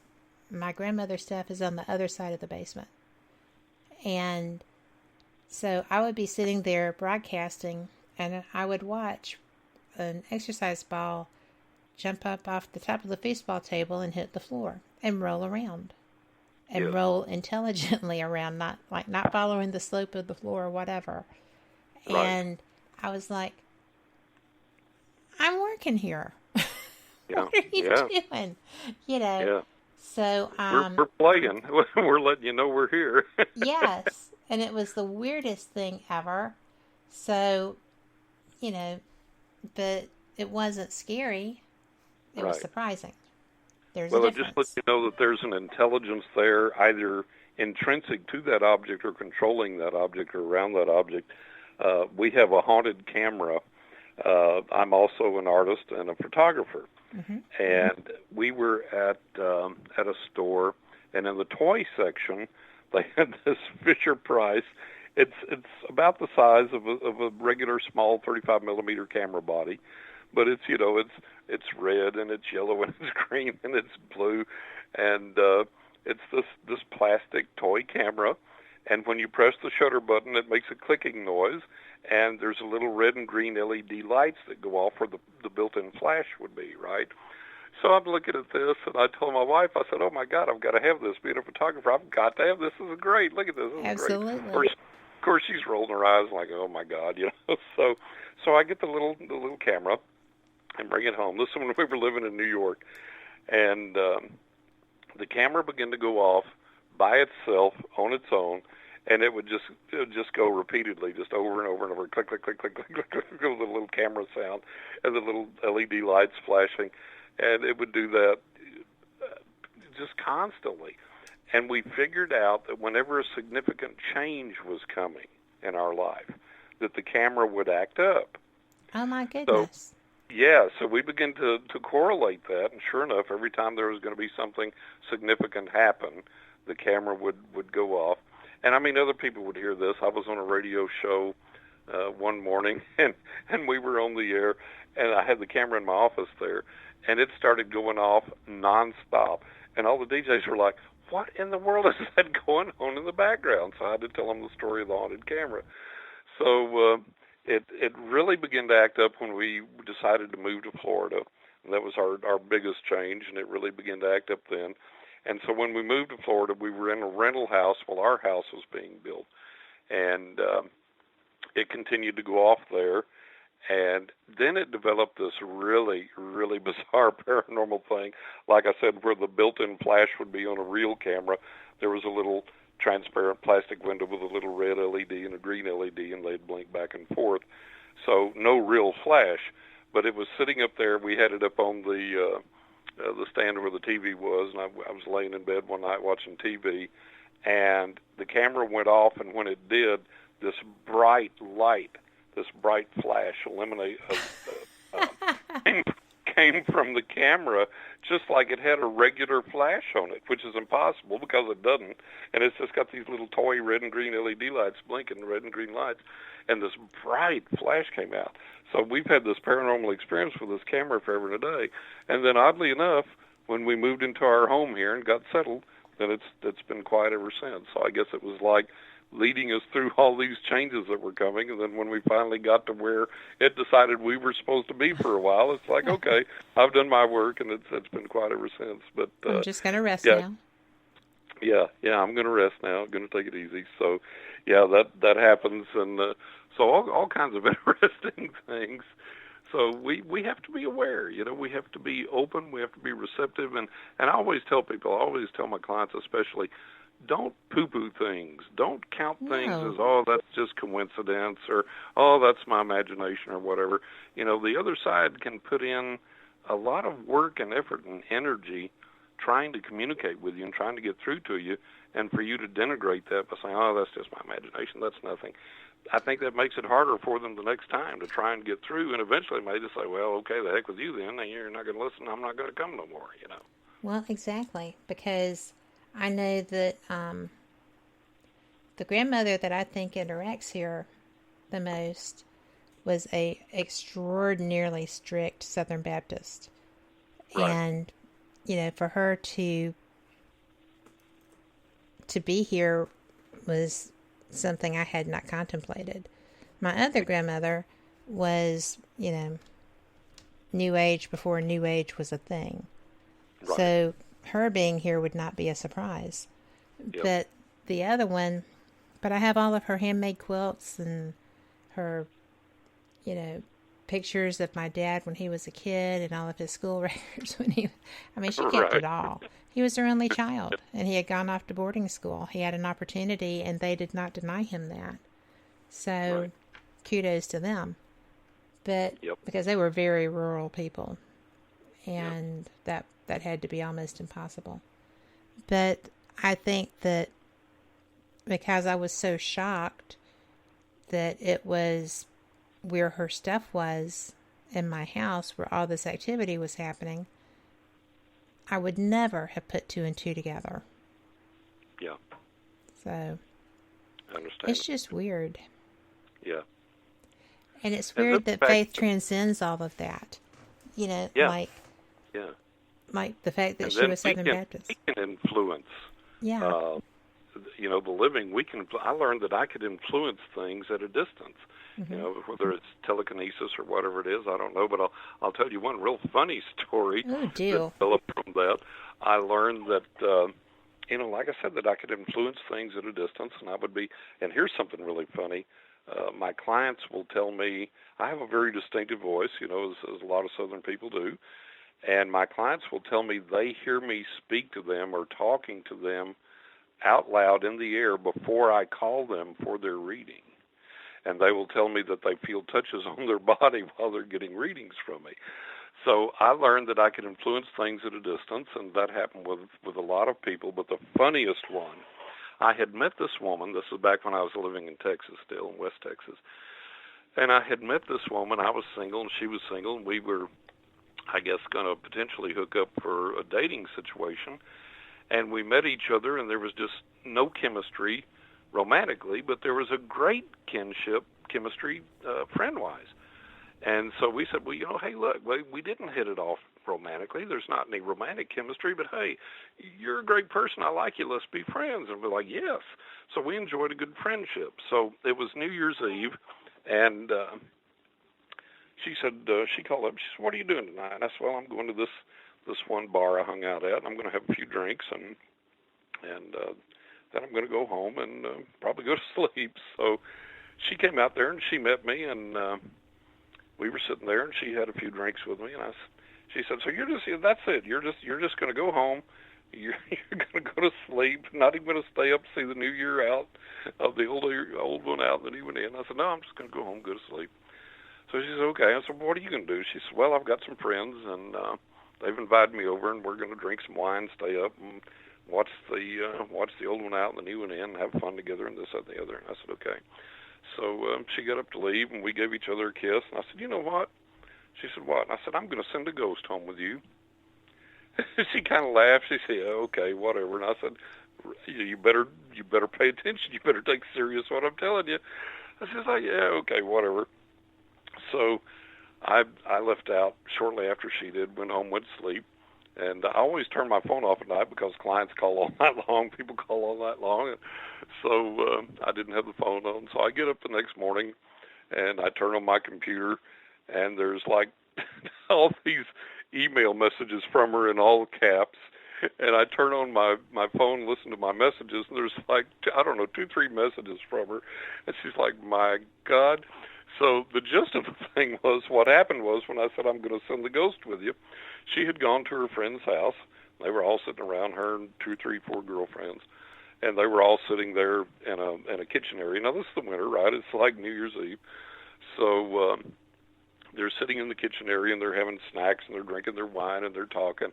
My grandmother's stuff is on the other side of the basement. And so I would be sitting there broadcasting, and I would watch an exercise ball jump up off the top of the foosball table and hit the floor and roll around. And roll intelligently around, not following the slope of the floor or whatever. Right. And I was like, I'm working here. What are you doing? Yeah. So we're playing. We're letting you know we're here. Yes, and it was the weirdest thing ever. So, but it wasn't scary. It was surprising. There's a difference. It just lets you know that there's an intelligence there, either intrinsic to that object or controlling that object or around that object. We have a haunted camera. I'm also an artist and a photographer. Mm-hmm. And we were at a store, and in the toy section, they had this Fisher-Price. It's about the size of a regular small 35 millimeter camera body, but it's red and it's yellow and it's green and it's blue, and it's this plastic toy camera. And when you press the shutter button, it makes a clicking noise, and there's a little red and green LED lights that go off where the built-in flash would be, right? So I'm looking at this, and I told my wife, I said, "Oh my God, I've got to have this. Being a photographer, I've got to have this. This is great. Look at this. This is Absolutely. Great." Of course, she's rolling her eyes like, "Oh my God," So I get the little camera and bring it home. This is when we were living in New York, and the camera began to go off by itself on its own, and it would just go repeatedly, just over and over and over, click, click, click, click, click, click, click, with the little camera sound and the little LED lights flashing, and it would do that just constantly. And we figured out that whenever a significant change was coming in our life, that the camera would act up. Oh my goodness. So we began to correlate that, and sure enough, every time there was going to be something significant happen, the camera would go off. And I mean, other people would hear this. I was on a radio show one morning, and we were on the air, and I had the camera in my office there, and it started going off nonstop. And all the DJs were like, "What in the world is that going on in the background?" So I had to tell them the story of the haunted camera. So it really began to act up when we decided to move to Florida. And that was our biggest change, and it really began to act up then. And so when we moved to Florida, we were in a rental house while our house was being built. And it continued to go off there. And then it developed this really, really bizarre paranormal thing. Like I said, where the built-in flash would be on a real camera, there was a little transparent plastic window with a little red LED and a green LED, and they'd blink back and forth. So no real flash, but it was sitting up there. We had it up on the stand where the TV was, and I was laying in bed one night watching TV, and the camera went off, and when it did, this bright light, this bright flash came from the camera, just like it had a regular flash on it, which is impossible because it doesn't. And it's just got these little toy red and green LED lights blinking, red and green lights, and this bright flash came out. So we've had this paranormal experience with this camera forever and a day. And then oddly enough, when we moved into our home here and got settled, then it's been quiet ever since. So I guess it was like leading us through all these changes that were coming, and then when we finally got to where it decided we were supposed to be for a while, it's like, okay, I've done my work, and it's been quiet ever since. But I'm just going to rest now. Yeah, I'm going to rest now. I'm going to take it easy. So, yeah, that happens, and so all kinds of interesting things. So we have to be aware, we have to be open, we have to be receptive, and I always tell people, I always tell my clients especially, don't poo-poo things. Don't count things as, oh, that's just coincidence, or, oh, that's my imagination, or whatever. The other side can put in a lot of work and effort and energy trying to communicate with you and trying to get through to you, and for you to denigrate that by saying, oh, that's just my imagination, that's nothing. I think that makes it harder for them the next time to try and get through, and eventually may just say, well, okay, the heck with you then, and you're not going to listen, I'm not going to come no more, Well, exactly, because I know that the grandmother that I think interacts here the most was a extraordinarily strict Southern Baptist. Right. And, for her to be here was something I had not contemplated. My other grandmother was, New Age before New Age was a thing. Right. So her being here would not be a surprise. Yep. But the other one, I have all of her handmade quilts and her, pictures of my dad when he was a kid and all of his school records she kept it all. He was their only child, and he had gone off to boarding school. He had an opportunity, and they did not deny him that. So, kudos to them. But because they were very rural people, and that had to be almost impossible. But I think that because I was so shocked that it was where her stuff was in my house, where all this activity was happening, I would never have put 2 and 2 together. Yeah. So, I understand. It's just weird. Yeah. And it's weird that faith transcends all of that. Like the fact that she was Southern Baptist. We can influence. Yeah. The living. I learned that I could influence things at a distance. Mm-hmm. Whether it's telekinesis or whatever it is, I don't know. But I'll tell you one real funny story that developed from that. I learned that, like I said, that I could influence things at a distance, and I would be. And here's something really funny. My clients will tell me I have a very distinctive voice, as a lot of Southern people do. And my clients will tell me they hear me speak to them or talking to them out loud in the air before I call them for their reading. And they will tell me that they feel touches on their body while they're getting readings from me. So I learned that I could influence things at a distance, and that happened with a lot of people. But the funniest one, I had met this woman. This was back when I was living in Texas still, in West Texas. And I had met this woman. I was single, and she was single, and we were, I guess, going to potentially hook up for a dating situation. And we met each other, and there was just no chemistry romantically, but there was a great chemistry friend-wise. And so we said, well, hey, look, we didn't hit it off romantically. There's not any romantic chemistry, but hey, you're a great person. I like you. Let's be friends. And we're like, yes. So we enjoyed a good friendship. So it was New Year's Eve, and she said, she called up. She said, what are you doing tonight? And I said, well, I'm going to this one bar I hung out at, and I'm going to have a few drinks, and then I'm going to go home and probably go to sleep. So she came out there, and she met me, and we were sitting there, and she had a few drinks with me, and she said, so that's it. You're just going to go home. You're going to go to sleep, not even going to stay up to see the new year out, of the old one out, and the new one in. I said, no, I'm just going to go home, go to sleep. So she said, okay. I said, well, what are you going to do? She said, well, I've got some friends, and they've invited me over, and we're going to drink some wine, stay up, and watch the old one out and the new one in, and have fun together, and this, that, and the other. And I said, okay. So she got up to leave, and we gave each other a kiss. And I said, you know what? She said, what? And I said, I'm going to send a ghost home with you. She kind of laughed. She said, yeah, okay, whatever. And I said, you better pay attention. You better take serious what I'm telling you. I said, like, yeah, okay, whatever. So I left out shortly after she did, went home, went to sleep. And I always turn my phone off at night because clients call all night long, people call all night long. And so I didn't have the phone on. So I get up the next morning, and I turn on my computer, and there's like all these email messages from her in all caps. And I turn on my phone, listen to my messages, and there's like, 2-3 messages from her. And she's like, my God. So the gist of the thing was, what happened was, when I said I'm going to send the ghost with you, she had gone to her friend's house. They were all sitting around, her and 2, 3, 4 girlfriends, and they were all sitting there in a kitchen area. Now, this is the winter, right? It's like New Year's Eve. So they're sitting in the kitchen area, and they're having snacks, and they're drinking their wine, and they're talking.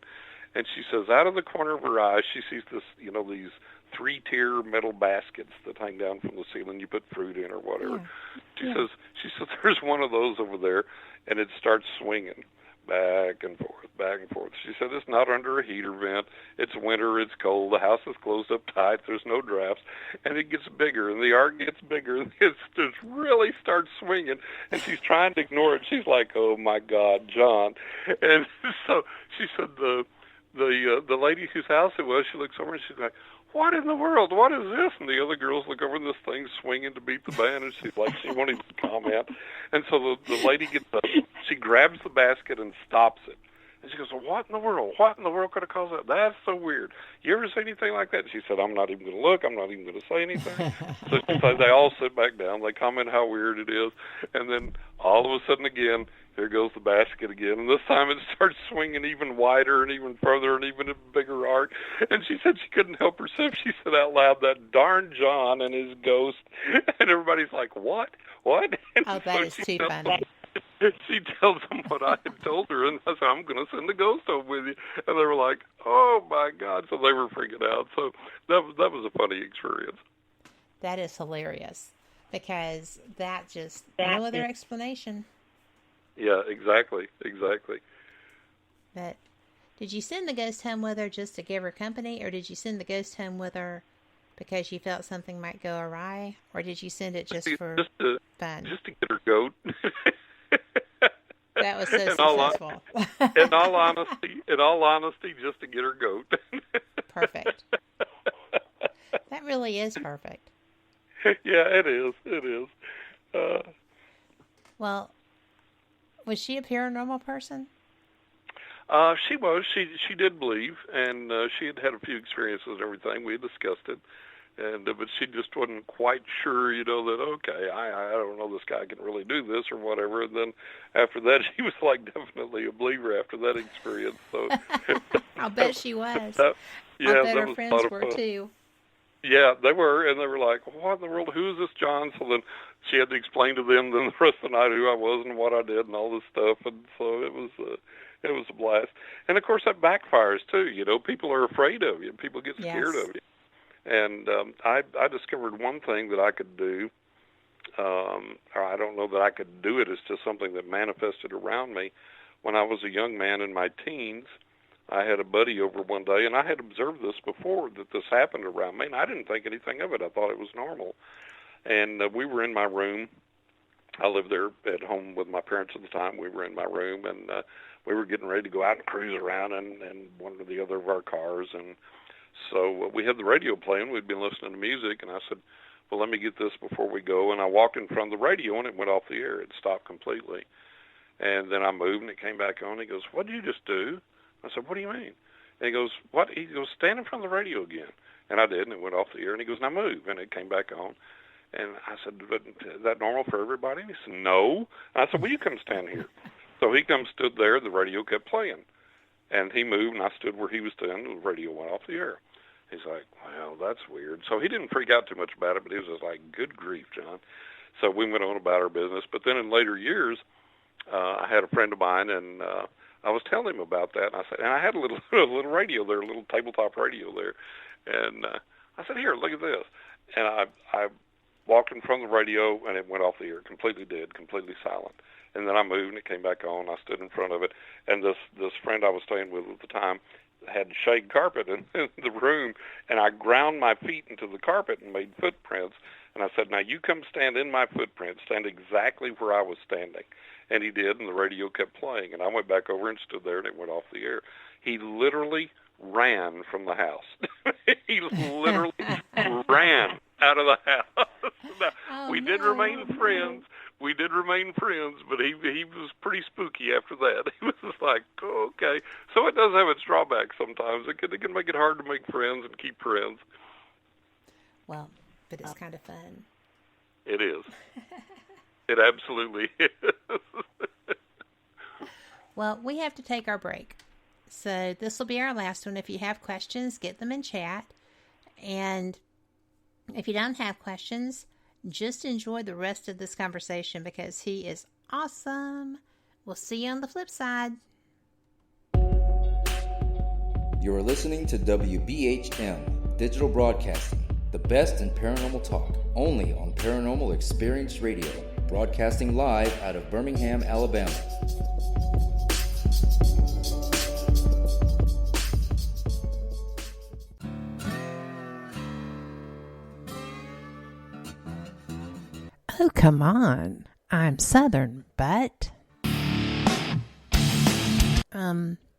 And she says, out of the corner of her eye, she sees this, these 3-tier metal baskets that hang down from the ceiling. You put fruit in or whatever. Yeah. She says, there's one of those over there, and it starts swinging back and forth, back and forth. She said, it's not under a heater vent. It's winter. It's cold. The house is closed up tight. There's no drafts. And it gets bigger, and the arc gets bigger. It just really starts swinging, and she's trying to ignore it. She's like, oh, my God, John. And so she said the lady whose house it was, she looks over, and she's like, what in the world? What is this? And the other girls look over, and this thing's swinging to beat the band, and she's like, she won't even comment. And so the lady gets up, she grabs the basket and stops it. And she goes, well, what in the world? What in the world could have caused that? That's so weird. You ever see anything like that? And she said, I'm not even going to look. I'm not even going to say anything. So they all sit back down. They comment how weird it is. And then all of a sudden again, Here goes the basket again. And this time it starts swinging even wider and even further and even a bigger arc. And she said she couldn't help herself. She said out loud, "That darn John and his ghost." And everybody's like, "What? What?" And oh, that is too funny. She tells them what I had told her, and I said, "I'm going to send the ghost over with you." And they were like, "Oh, my God." So they were freaking out. So that was a funny experience. That is hilarious, because that just, no other explanation. Yeah, exactly. But did you send the ghost home with her just to give her company, or did you send the ghost home with her because you felt something might go awry, or did you send it just for fun? Just to get her goat. That was so successful. In all honesty, just to get her goat. Perfect. That really is perfect. Yeah, it is. Well, was she a paranormal person? She was. She did believe, and she had a few experiences and everything. We discussed it, and but she just wasn't quite sure, that okay, I don't know, this guy can really do this or whatever. And then after that, she was like definitely a believer after that experience. So I'll bet she was. I bet her friends were too. Yeah, they were, and they were like, "What in the world? Who is this John?" So then she had to explain to them then the rest of the night who I was and what I did and all this stuff, and so it was a blast. And of course that backfires too. People are afraid of you. People get scared of you. And I discovered one thing that I could do. Or I don't know that I could do it. It's just something that manifested around me. When I was a young man in my teens, I had a buddy over one day, and I had observed this before, that this happened around me, and I didn't think anything of it. I thought it was normal. And we were in my room. I lived there at home with my parents at the time. We were in my room, and we were getting ready to go out and cruise around in one or the other of our cars. And so we had the radio playing. We'd been listening to music, and I said, "Well, let me get this before we go." And I walked in front of the radio, and it went off the air. It stopped completely. And then I moved, and it came back on. He goes, "What did you just do?" I said, "What do you mean?" And he goes, "What?" He goes, "Stand in front of the radio again." And I did, and it went off the air. And he goes, "Now move." And it came back on. And I said, "But is that normal for everybody?" And he said, "No." And I said, "Well, you come stand here." So he stood there. The radio kept playing. And he moved, and I stood where he was standing, and the radio went off the air. He's like, "Well, that's weird." So he didn't freak out too much about it, but he was just like, "Good grief, John." So we went on about our business. But then in later years, I had a friend of mine, and I was telling him about that, and I said, and I had a little radio there, a little tabletop radio there, and I said, "Here, look at this." And I walked in front of the radio, and it went off the air, completely dead, completely silent. And then I moved, and it came back on. I stood in front of it, and this friend I was staying with at the time had shag carpet in the room, and I ground my feet into the carpet and made footprints. And I said, "Now you come stand in my footprints, stand exactly where I was standing." And he did, and the radio kept playing. And I went back over and stood there, and it went off the air. He literally ran from the house. He literally ran out of the house. Now, we did remain friends. We did remain friends, but he was pretty spooky after that. He was just like, "Oh, okay." So it does have its drawbacks sometimes. It can make it hard to make friends and keep friends. Well, but it's kind of fun. It is. It absolutely is. Well, we have to take our break. So this will be our last one. If you have questions, get them in chat. And if you don't have questions, just enjoy the rest of this conversation because he is awesome. We'll see you on the flip side. You're listening to WBHM Digital Broadcasting, the best in paranormal talk, only on Paranormal Experience Radio, broadcasting live out of Birmingham, Alabama. Oh, come on. I'm Southern, but...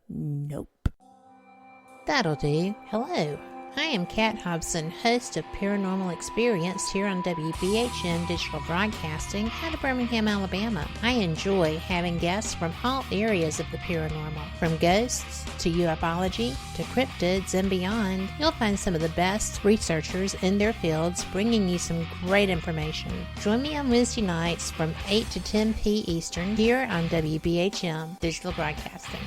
nope. That'll do. Hello, I am Kat Hobson, host of Paranormal Experience here on WBHM Digital Broadcasting out of Birmingham, Alabama. I enjoy having guests from all areas of the paranormal, from ghosts to ufology to cryptids and beyond. You'll find some of the best researchers in their fields bringing you some great information. Join me on Wednesday nights from 8 to 10 p. Eastern here on WBHM Digital Broadcasting.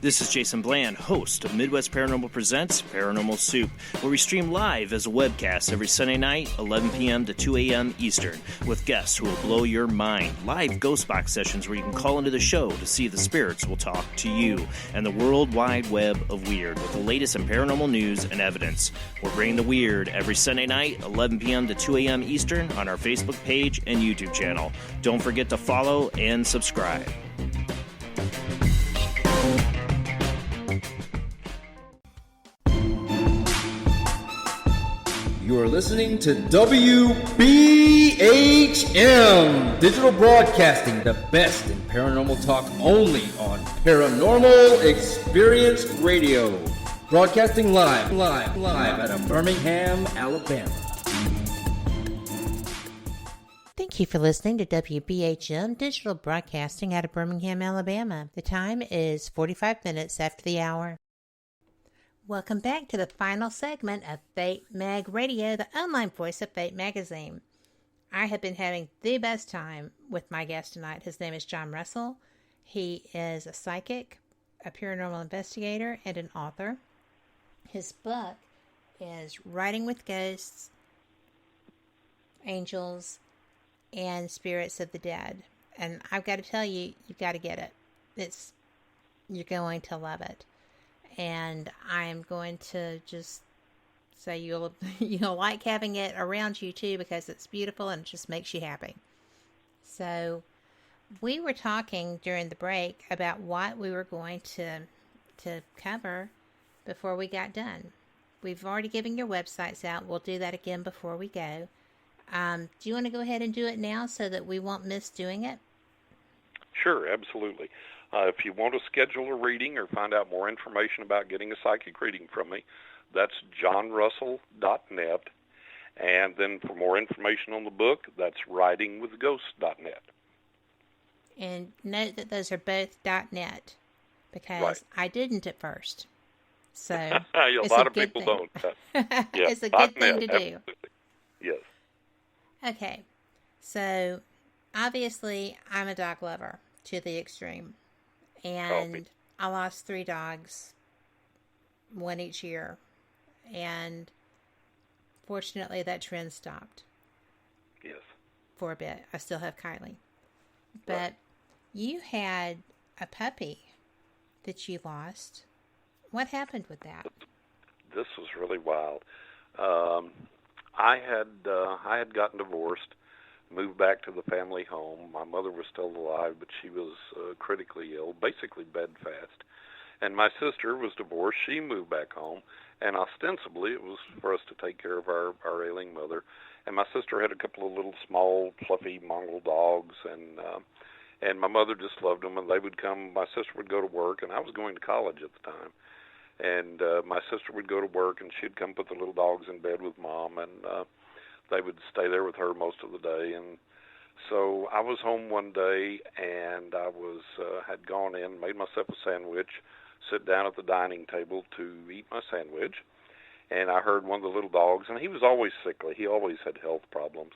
This is Jason Bland, host of Midwest Paranormal Presents Paranormal Soup, where we stream live as a webcast every Sunday night, 11 p.m. to 2 a.m. Eastern, with guests who will blow your mind. Live ghost box sessions where you can call into the show to see if the spirits will talk to you, and the world wide web of weird with the latest in paranormal news and evidence. We're bringing the weird every Sunday night, 11 p.m. to 2 a.m. Eastern on our Facebook page and YouTube channel. Don't forget to follow and subscribe. You are listening to WBHM Digital Broadcasting, the best in paranormal talk, only on Paranormal Experience Radio. Broadcasting live out of Birmingham, Alabama. Thank you for listening to WBHM Digital Broadcasting out of Birmingham, Alabama. The time is 45 minutes after the hour. Welcome back to the final segment of Fate Mag Radio, the online voice of Fate Magazine. I have been having the best time with my guest tonight. His name is John Russell. He is a psychic, a paranormal investigator, and an author. His book is Writing with Ghosts, Angels, and Spirits of the Dead. And I've got to tell you, you've got to get it. You're going to love it. And I'm going to just say you'll like having it around you too, because it's beautiful and it just makes you happy. So we were talking during the break about what we were going to cover before we got done. We've already given your websites out. We'll do that again before we go. Do you want to go ahead and do it now so that we won't miss doing it? Sure, absolutely. If you want to schedule a reading or find out more information about getting a psychic reading from me, that's johnrussell.net. And then for more information on the book, that's writingwithghosts.net. And note that those are both .net, because right. I didn't at first. So a lot of people don't. Yeah, it's a good thing to do. Absolutely. Yes. Okay. So obviously I'm a dog lover to the extreme. And I lost 3 dogs, 1 each year. And fortunately, that trend stopped. Yes. For a bit. I still have Kylie. But you had a puppy that you lost. What happened with that? This was really wild. I had gotten divorced, moved back to the family home. My mother was still alive, but she was critically ill, basically bedfast. And my sister was divorced. She moved back home, and ostensibly it was for us to take care of our ailing mother. And my sister had a couple of little small, fluffy Mongol dogs, and my mother just loved them. And they would come. My sister would go to work, and I was going to college at the time. And my sister would go to work, and she'd come put the little dogs in bed with Mom, and they would stay there with her most of the day. And so I was home one day, and I had gone in, made myself a sandwich, sit down at the dining table to eat my sandwich, and I heard one of the little dogs, and he was always sickly. He always had health problems.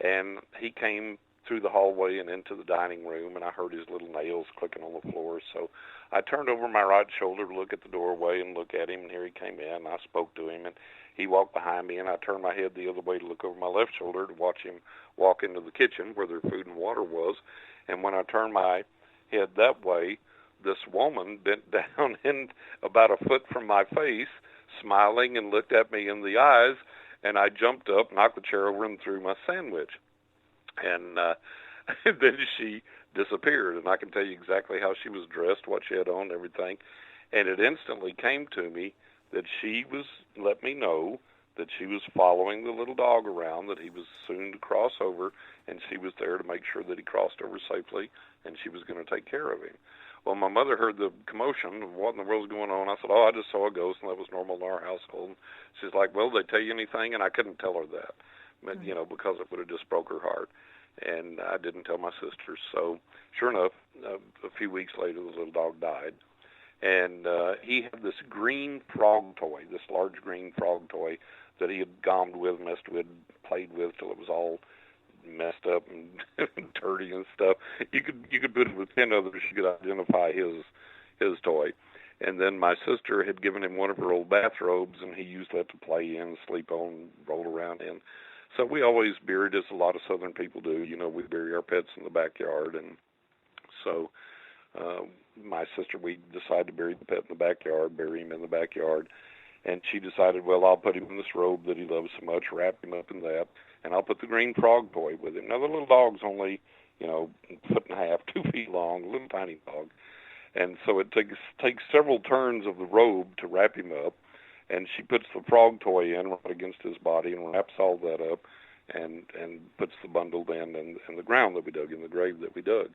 And he came through the hallway and into the dining room, and I heard his little nails clicking on the floor. So I turned over my right shoulder to look at the doorway and look at him, and here he came in. I spoke to him, and he walked behind me, and I turned my head the other way to look over my left shoulder to watch him walk into the kitchen where their food and water was. And when I turned my head that way, this woman bent down in about a foot from my face, smiling, and looked at me in the eyes, and I jumped up, knocked the chair over, and threw my sandwich. And then she disappeared, and I can tell you exactly how she was dressed, what she had on, everything. And it instantly came to me that she was let me know that she was following the little dog around, that he was soon to cross over, and she was there to make sure that he crossed over safely, and she was going to take care of him. Well, my mother heard the commotion of what in the world's going on. I said, I just saw a ghost, and that was normal in our household. She's like, well, did they tell you anything? And I couldn't tell her that, but, because it would have just broke her heart. And I didn't tell my sisters. So sure enough, a few weeks later, the little dog died. And he had this green frog toy, this large green frog toy that he had gommed with, messed with, played with till it was all messed up and dirty and stuff. You could put it with 10 others, you could identify his toy. And then my sister had given him one of her old bathrobes, and he used that to play in, sleep on, roll around in. So we always buried, as a lot of Southern people do. We bury our pets in the backyard. And so my sister, we decided to bury the pet in the backyard, bury him in the backyard. And she decided, well, I'll put him in this robe that he loves so much, wrap him up in that, and I'll put the green frog toy with him. Now, the little dog's only, a foot and a half, 2 feet long, a little tiny dog. And so it takes several turns of the robe to wrap him up. And she puts the frog toy in right against his body and wraps all that up and puts the bundle then in the ground that we dug, in the grave that we dug.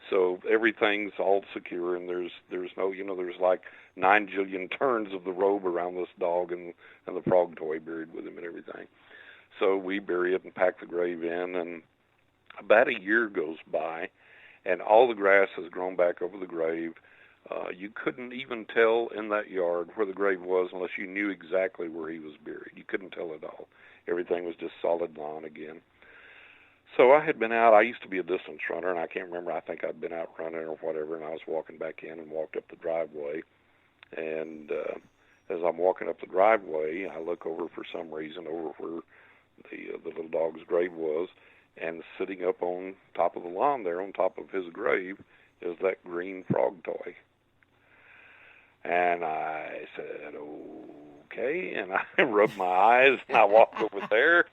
So everything's all secure, and there's no, there's like 9 jillion turns of the robe around this dog and the frog toy buried with him and everything. So we bury it and pack the grave in, and about a year goes by, and all the grass has grown back over the grave. You couldn't even tell in that yard where the grave was unless you knew exactly where he was buried. You couldn't tell at all. Everything was just solid lawn again. So I had been out. I used to be a distance runner, and I can't remember. I think I'd been out running or whatever, and I was walking back in and walked up the driveway. And as I'm walking up the driveway, I look over for some reason over where the little dog's grave was, and sitting up on top of the lawn there, on top of his grave, is that green frog toy. And I said, okay, and I rubbed my eyes, and I walked over there,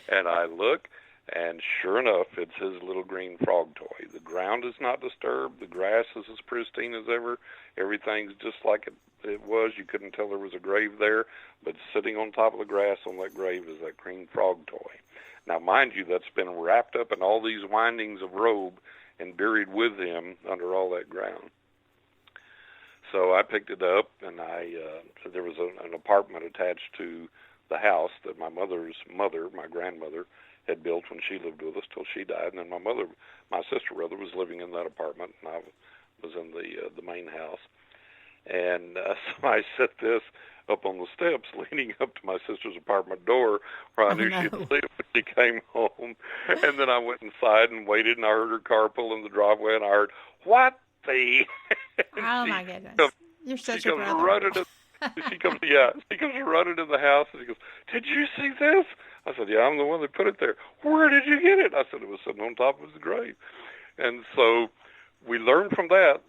and I look, and sure enough, it's his little green frog toy. The ground is not disturbed. The grass is as pristine as ever. Everything's just like it was. You couldn't tell there was a grave there, but sitting on top of the grass on that grave is that green frog toy. Now, mind you, that's been wrapped up in all these windings of robe and buried with him under all that ground. So I picked it up, and there was an apartment attached to the house that my mother's mother, my grandmother, had built when she lived with us till she died. And then my sister rather, was living in that apartment, and I was in the main house. And so I set this up on the steps leading up to my sister's apartment door, where I knew she'd sleep when she came home. And then I went inside and waited, and I heard her car pull in the driveway, and I heard, "What the?" Oh, my goodness. You're such a brother. She comes running in the house, and she goes, "Did you see this?" I said, "Yeah, I'm the one that put it there." "Where did you get it?" I said, "It was sitting on top of his grave." And so we learned from that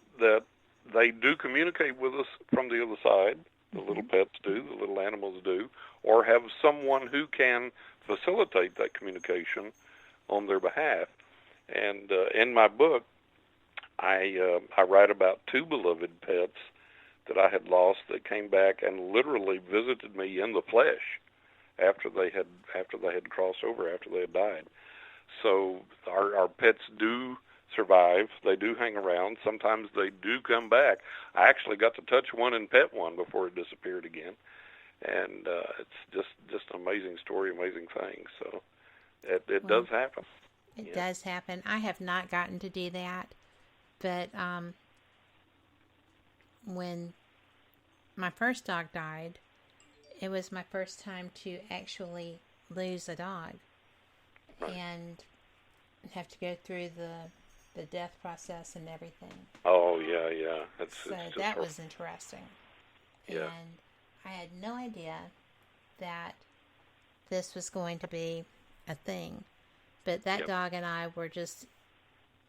they do communicate with us from the other side. The little pets do, the little animals do, or have someone who can facilitate that communication on their behalf. And in my book, I write about 2 beloved pets that I had lost that came back and literally visited me in the flesh after they had crossed over, after they had died. So our pets do survive. They do hang around. Sometimes they do come back. I actually got to touch one and pet one before it disappeared again. And it's just an amazing story, amazing thing. So it does happen. It does happen. I have not gotten to do that, but when my first dog died, it was my first time to actually lose a dog and have to go through the death process and everything. Oh, yeah. That was interesting. Yeah. And I had no idea that this was going to be a thing. But that dog and I were just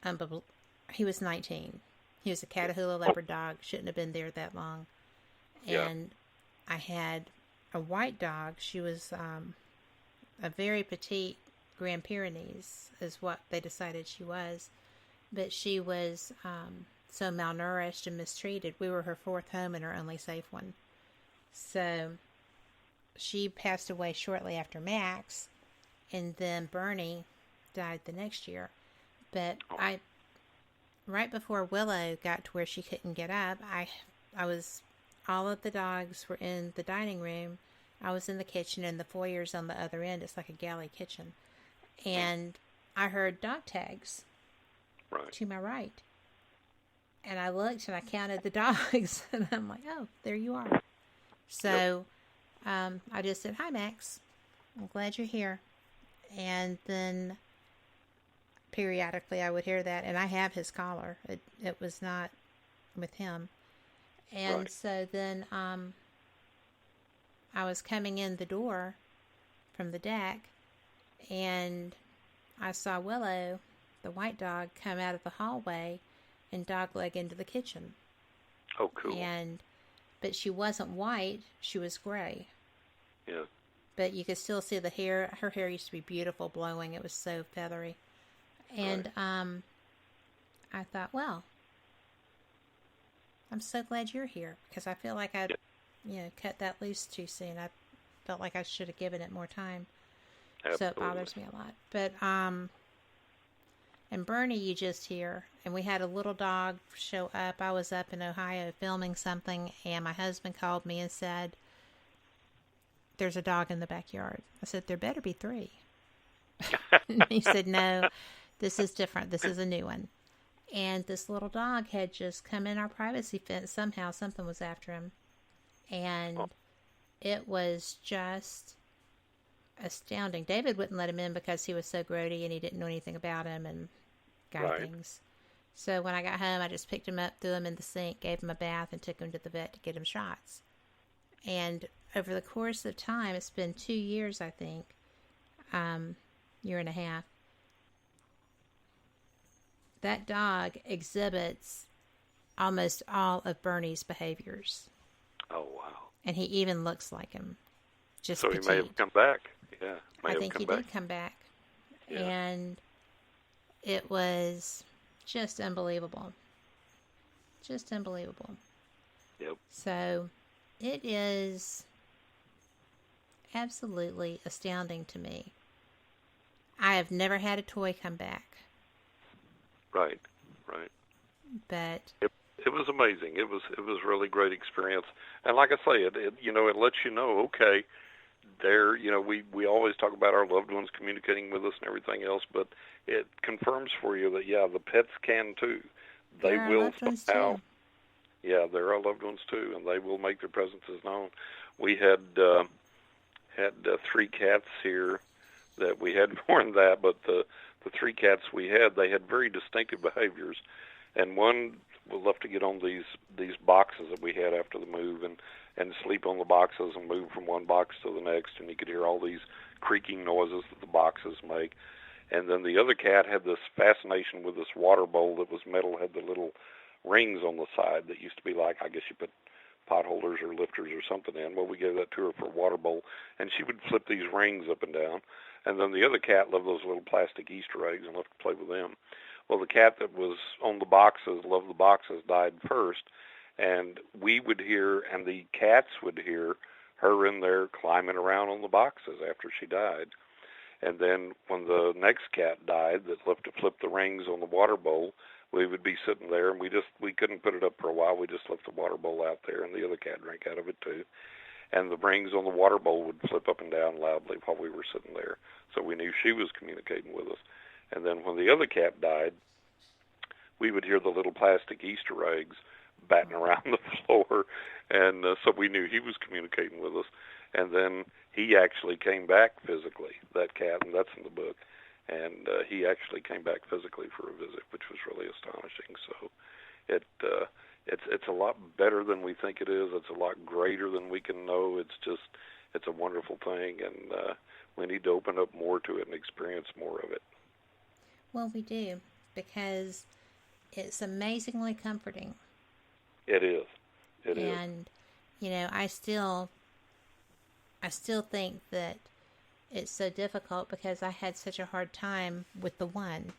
unbelievable. He was 19. He was a Catahoula leopard dog. Shouldn't have been there that long. And I had a white dog. She was a very petite Grand Pyrenees is what they decided she was. But she was so malnourished and mistreated. We were her 4th home and her only safe one. So she passed away shortly after Max, and then Bernie died the next year. But right before Willow got to where she couldn't get up, all of the dogs were in the dining room. I was in the kitchen, and the foyer's on the other end. It's like a galley kitchen. And I heard dog tags to my right. And I looked and I counted the dogs, and I'm like, oh, there you are. So I just said, hi, Max. I'm glad you're here. And then periodically I would hear that, and I have his collar. It was not with him. And so then I was coming in the door from the deck, and I saw Willow, the white dog, come out of the hallway and dogleg into the kitchen. Oh, cool. But she wasn't white, she was gray. Yeah. But you could still see the hair. Her hair used to be beautiful, blowing. It was so feathery. And I thought, well, I'm so glad you're here, because I feel like I cut that loose too soon. I felt like I should have given it more time. Absolutely. So it bothers me a lot. But and Bernie, you just hear, and we had a little dog show up. I was up in Ohio filming something, and my husband called me and said, there's a dog in the backyard. I said, there better be 3. And he said, no, this is different. This is a new one. And this little dog had just come in our privacy fence. Somehow something was after him. And it was just astounding. David wouldn't let him in because he was so grody and he didn't know anything about him and things. So when I got home, I just picked him up, threw him in the sink, gave him a bath, and took him to the vet to get him shots. And over the course of time, it's been 2 years, I think, year and a half, that dog exhibits almost all of Bernie's behaviors. Oh, wow. And he even looks like him. Just so petite. He may have come back. Yeah. I think he did come back. Yeah. And it was just unbelievable. Just unbelievable. Yep. So it is absolutely astounding to me. I have never had a toy come back. Right. But it was amazing. It was really great experience. And like I say, it lets you know, okay, there, we always talk about our loved ones communicating with us and everything else, but it confirms for you that, the pets can too. They will somehow. Yeah, they're our loved ones too, and they will make their presences known. We had 3 cats here that we had more than that, but the 3 cats we had, they had very distinctive behaviors, and one would love to get on these boxes that we had after the move and sleep on the boxes and move from one box to the next, and you could hear all these creaking noises that the boxes make. And then the other cat had this fascination with this water bowl that was metal, had the little rings on the side that used to be like, I guess you put pot holders or lifters or something in. Well, we gave that to her for a water bowl, and she would flip these rings up and down. And then the other cat loved those little plastic Easter eggs and loved to play with them. Well, the cat that was on the boxes, loved the boxes, died first, and we would hear, and the cats would hear her in there climbing around on the boxes after she died. And then when the next cat died that loved to flip the rings on the water bowl, we would be sitting there, and we couldn't put it up for a while. We just left the water bowl out there, and the other cat drank out of it too. And the rings on the water bowl would flip up and down loudly while we were sitting there. So we knew she was communicating with us. And then when the other cat died, we would hear the little plastic Easter eggs batting around the floor. And so we knew he was communicating with us. And then he actually came back physically, that cat, and that's in the book. And he actually came back physically for a visit, which was really astonishing. So it's a lot better than we think it is. It's a lot greater than we can know. It's a wonderful thing, and we need to open up more to it and experience more of it. Well, we do, because it's amazingly comforting. It is. And, I still think that it's so difficult because I had such a hard time with the one,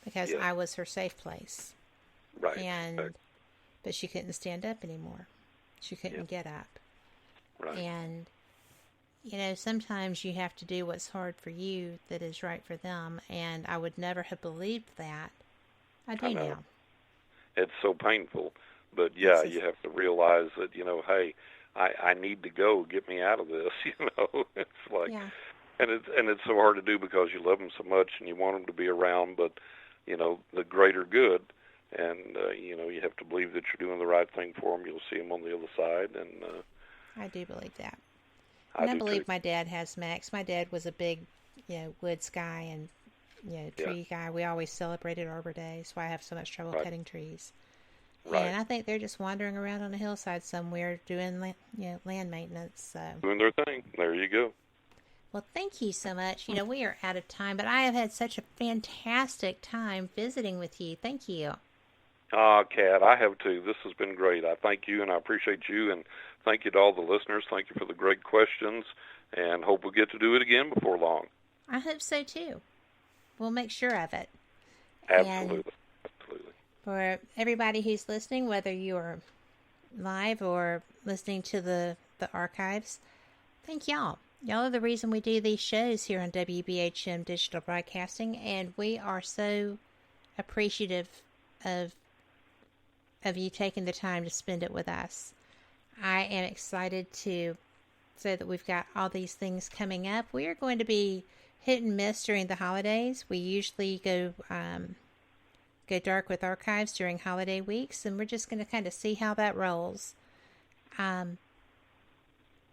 because I was her safe place. Right. But she couldn't stand up anymore. She couldn't get up. Right. And sometimes you have to do what's hard for you that is right for them, and I would never have believed that. I do now. It's so painful, but yeah, you have to realize that, hey, I need to go, get me out of this, It's like, and it's so hard to do because you love them so much and you want them to be around, but, the greater good, and, you have to believe that you're doing the right thing for them. You'll see them on the other side, and I do believe that. And I believe my dad has Max. My dad was a big, woods guy and, tree guy. We always celebrated Arbor Day. That's why I have so much trouble cutting trees. Right. And I think they're just wandering around on a hillside somewhere doing, land maintenance. So. Doing their thing. There you go. Well, thank you so much. We are out of time, but I have had such a fantastic time visiting with you. Thank you. Kat, I have too. This has been great. I thank you, and I appreciate you, and thank you to all the listeners. Thank you for the great questions, and hope we get to do it again before long. I hope so, too. We'll make sure of it. Absolutely. Absolutely. For everybody who's listening, whether you're live or listening to the archives, thank y'all. Y'all are the reason we do these shows here on WBHM Digital Broadcasting, and we are so appreciative of you taking the time to spend it with us. I am excited to say that we've got all these things coming up. We are going to be hit and miss during the holidays. We usually go dark with archives during holiday weeks, and we're just going to kind of see how that rolls.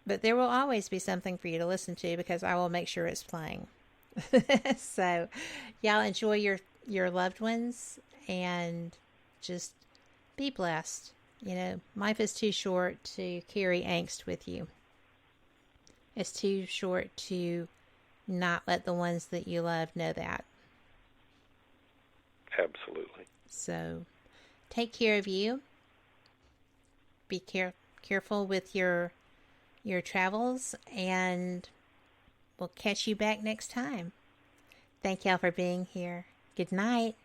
But there will always be something for you to listen to because I will make sure it's playing. So, y'all enjoy your loved ones and just be blessed. Life is too short to carry angst with you. It's too short to not let the ones that you love know that. Absolutely. So, take care of you. Be careful with your travels, and we'll catch you back next time. Thank y'all for being here. Good night.